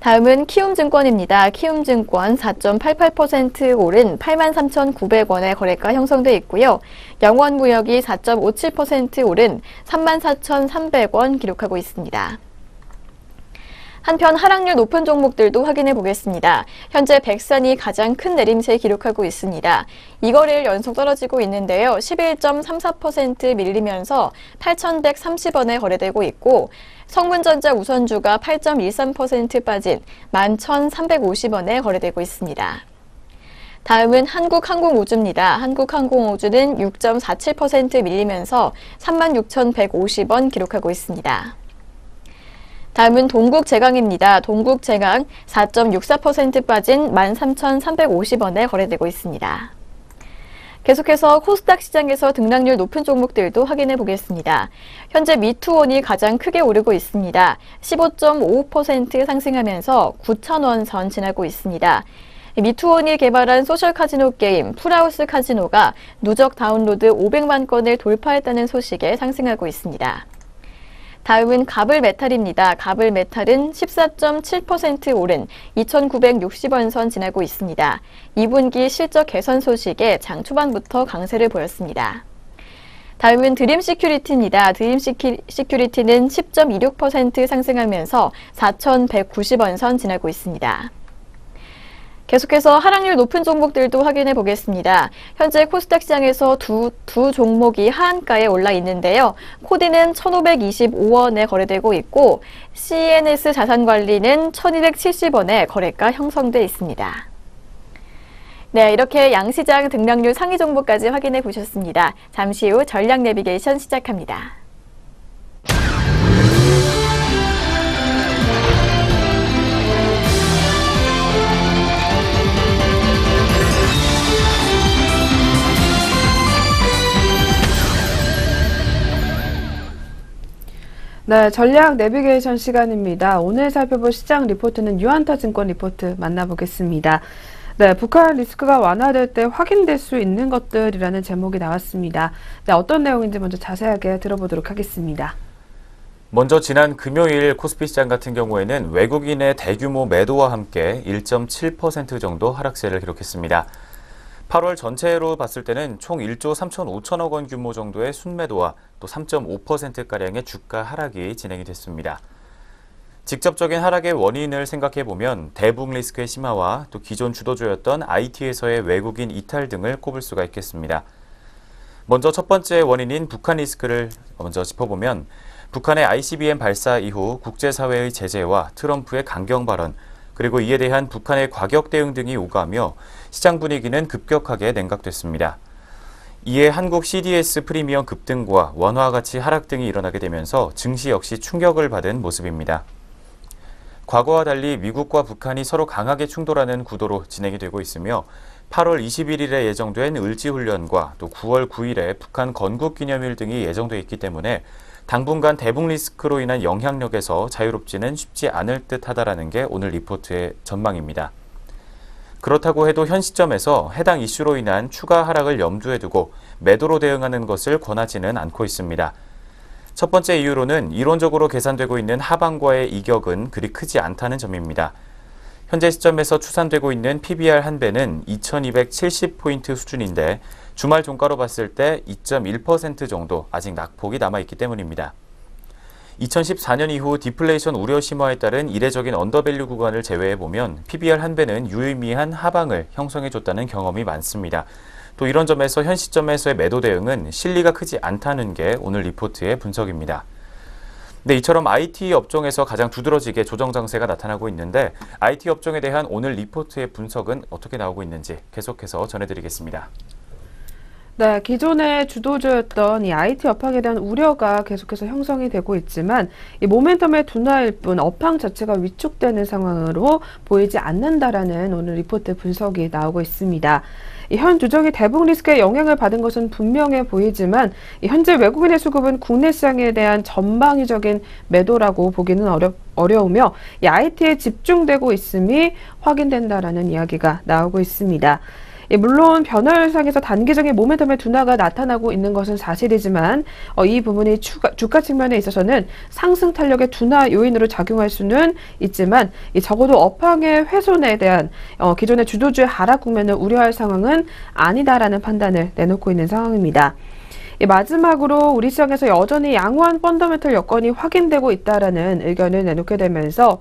다음은 키움증권입니다. 키움증권 4.88% 오른 83,900원의 거래가 형성돼 있고요. 영원무역이 4.57% 오른 34,300원 기록하고 있습니다. 한편 하락률 높은 종목들도 확인해 보겠습니다. 현재 백산이 가장 큰 내림세 기록하고 있습니다. 2거래일 연속 떨어지고 있는데요. 11.34% 밀리면서 8,130원에 거래되고 있고 성문전자 우선주가 8.13% 빠진 11,350원에 거래되고 있습니다. 다음은 한국항공우주입니다. 한국항공우주는 6.47% 밀리면서 36,150원 기록하고 있습니다. 다음은 동국제강입니다. 동국제강 4.64% 빠진 13,350원에 거래되고 있습니다. 계속해서 코스닥 시장에서 등락률 높은 종목들도 확인해 보겠습니다. 현재 미투온이 가장 크게 오르고 있습니다. 15.55% 상승하면서 9,000원 선 지나고 있습니다. 미투온이 개발한 소셜 카지노 게임 풀하우스 카지노가 누적 다운로드 500만 건을 돌파했다는 소식에 상승하고 있습니다. 다음은 가블메탈입니다. 가블메탈은 14.7% 오른 2,960원 선 지나고 있습니다. 2분기 실적 개선 소식에 장 초반부터 강세를 보였습니다. 다음은 드림시큐리티입니다. 드림시큐리티는 10.26% 상승하면서 4,190원 선 지나고 있습니다. 계속해서 하락률 높은 종목들도 확인해 보겠습니다. 현재 코스닥 시장에서 두 종목이 하한가에 올라 있는데요. 코디는 1,525원에 거래되고 있고 CNS 자산관리는 1,270원에 거래가 형성돼 있습니다. 네, 이렇게 양시장 등락률 상위 종목까지 확인해 보셨습니다. 잠시 후 전략 내비게이션 시작합니다. 네, 전략 내비게이션 시간입니다. 오늘 살펴볼 시장 리포트는 유한타증권 리포트 만나보겠습니다. 네, 북한 리스크가 완화될 때 확인될 수 있는 것들이라는 제목이 나왔습니다. 네, 어떤 내용인지 먼저 자세하게 들어보도록 하겠습니다. 먼저 지난 금요일 코스피 시장 같은 경우에는 외국인의 대규모 매도와 함께 1.7% 정도 하락세를 기록했습니다. 8월 전체로 봤을 때는 총 1조 3,5천억 원 규모 정도의 순매도와 또 3.5%가량의 주가 하락이 진행이 됐습니다. 직접적인 하락의 원인을 생각해보면 대북 리스크의 심화와 또 기존 주도주였던 IT에서의 외국인 이탈 등을 꼽을 수가 있겠습니다. 먼저 첫 번째 원인인 북한 리스크를 먼저 짚어보면 북한의 ICBM 발사 이후 국제사회의 제재와 트럼프의 강경 발언, 그리고 이에 대한 북한의 과격 대응 등이 오가며 시장 분위기는 급격하게 냉각됐습니다. 이에 한국 CDS 프리미엄 급등과 원화 가치 하락 등이 일어나게 되면서 증시 역시 충격을 받은 모습입니다. 과거와 달리 미국과 북한이 서로 강하게 충돌하는 구도로 진행이 되고 있으며 8월 21일에 예정된 을지훈련과 또 9월 9일에 북한 건국기념일 등이 예정돼 있기 때문에 당분간 대북 리스크로 인한 영향력에서 자유롭지는 쉽지 않을 듯하다라는 게 오늘 리포트의 전망입니다. 그렇다고 해도 현 시점에서 해당 이슈로 인한 추가 하락을 염두에 두고 매도로 대응하는 것을 권하지는 않고 있습니다. 첫 번째 이유로는 이론적으로 계산되고 있는 하방과의 이격은 그리 크지 않다는 점입니다. 현재 시점에서 추산되고 있는 PBR 한 배는 2270포인트 수준인데 주말 종가로 봤을 때 2.1% 정도 아직 낙폭이 남아있기 때문입니다. 2014년 이후 디플레이션 우려 심화에 따른 이례적인 언더밸류 구간을 제외해보면 PBR 한 배는 유의미한 하방을 형성해줬다는 경험이 많습니다. 또 이런 점에서 현 시점에서의 매도 대응은 실리가 크지 않다는 게 오늘 리포트의 분석입니다. 네, 이처럼 IT 업종에서 가장 두드러지게 조정 장세가 나타나고 있는데 IT 업종에 대한 오늘 리포트의 분석은 어떻게 나오고 있는지 계속해서 전해드리겠습니다. 네, 기존의 주도주였던 이 IT 업황에 대한 우려가 계속해서 형성이 되고 있지만 이 모멘텀의 둔화일 뿐 업황 자체가 위축되는 상황으로 보이지 않는다라는 오늘 리포트 분석이 나오고 있습니다. 이 현 조정이 대북 리스크에 영향을 받은 것은 분명해 보이지만 이 현재 외국인의 수급은 국내 시장에 대한 전방위적인 매도라고 보기는 어려우며 이 IT에 집중되고 있음이 확인된다라는 이야기가 나오고 있습니다. 물론 변화율상에서 단기적인 모멘텀의 둔화가 나타나고 있는 것은 사실이지만 이 부분이 주가 측면에 있어서는 상승 탄력의 둔화 요인으로 작용할 수는 있지만 적어도 업황의 훼손에 대한 기존의 주도주의 하락 국면을 우려할 상황은 아니다라는 판단을 내놓고 있는 상황입니다. 마지막으로 우리 시장에서 여전히 양호한 펀더멘털 여건이 확인되고 있다라는 의견을 내놓게 되면서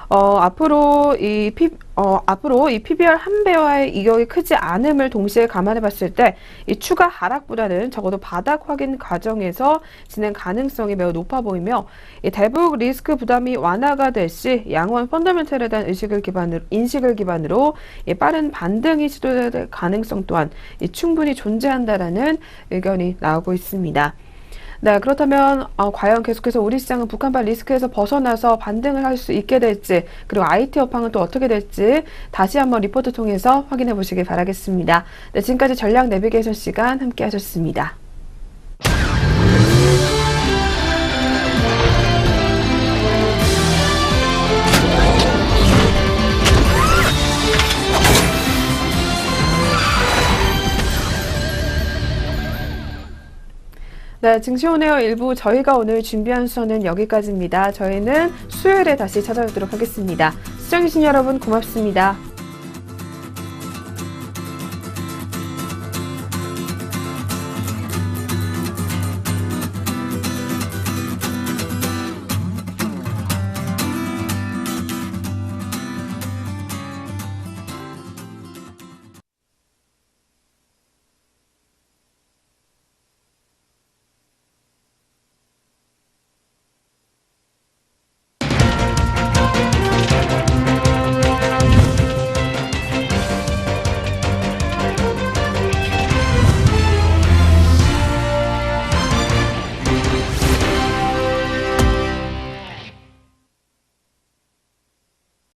앞으로 이 PBR 한 배와의 이격이 크지 않음을 동시에 감안해 봤을 때 이 추가 하락보다는 적어도 바닥 확인 과정에서 진행 가능성이 매우 높아 보이며 이 대북 리스크 부담이 완화가 될 시 양호한 펀더멘털에 대한 인식을 기반으로 이 빠른 반등이 시도될 가능성 또한 충분히 존재한다라는 의견이 나오고 있습니다. 네, 그렇다면 과연 계속해서 우리 시장은 북한발 리스크에서 벗어나서 반등을 할 수 있게 될지, 그리고 IT 업황은 또 어떻게 될지 다시 한번 리포트 통해서 확인해 보시길 바라겠습니다. 네, 지금까지 전략 내비게이션 시간 함께 하셨습니다. 네, 증시오네어 일부 저희가 오늘 준비한 수는 여기까지입니다. 저희는 수요일에 다시 찾아뵙도록 하겠습니다. 시청해주신 여러분 고맙습니다.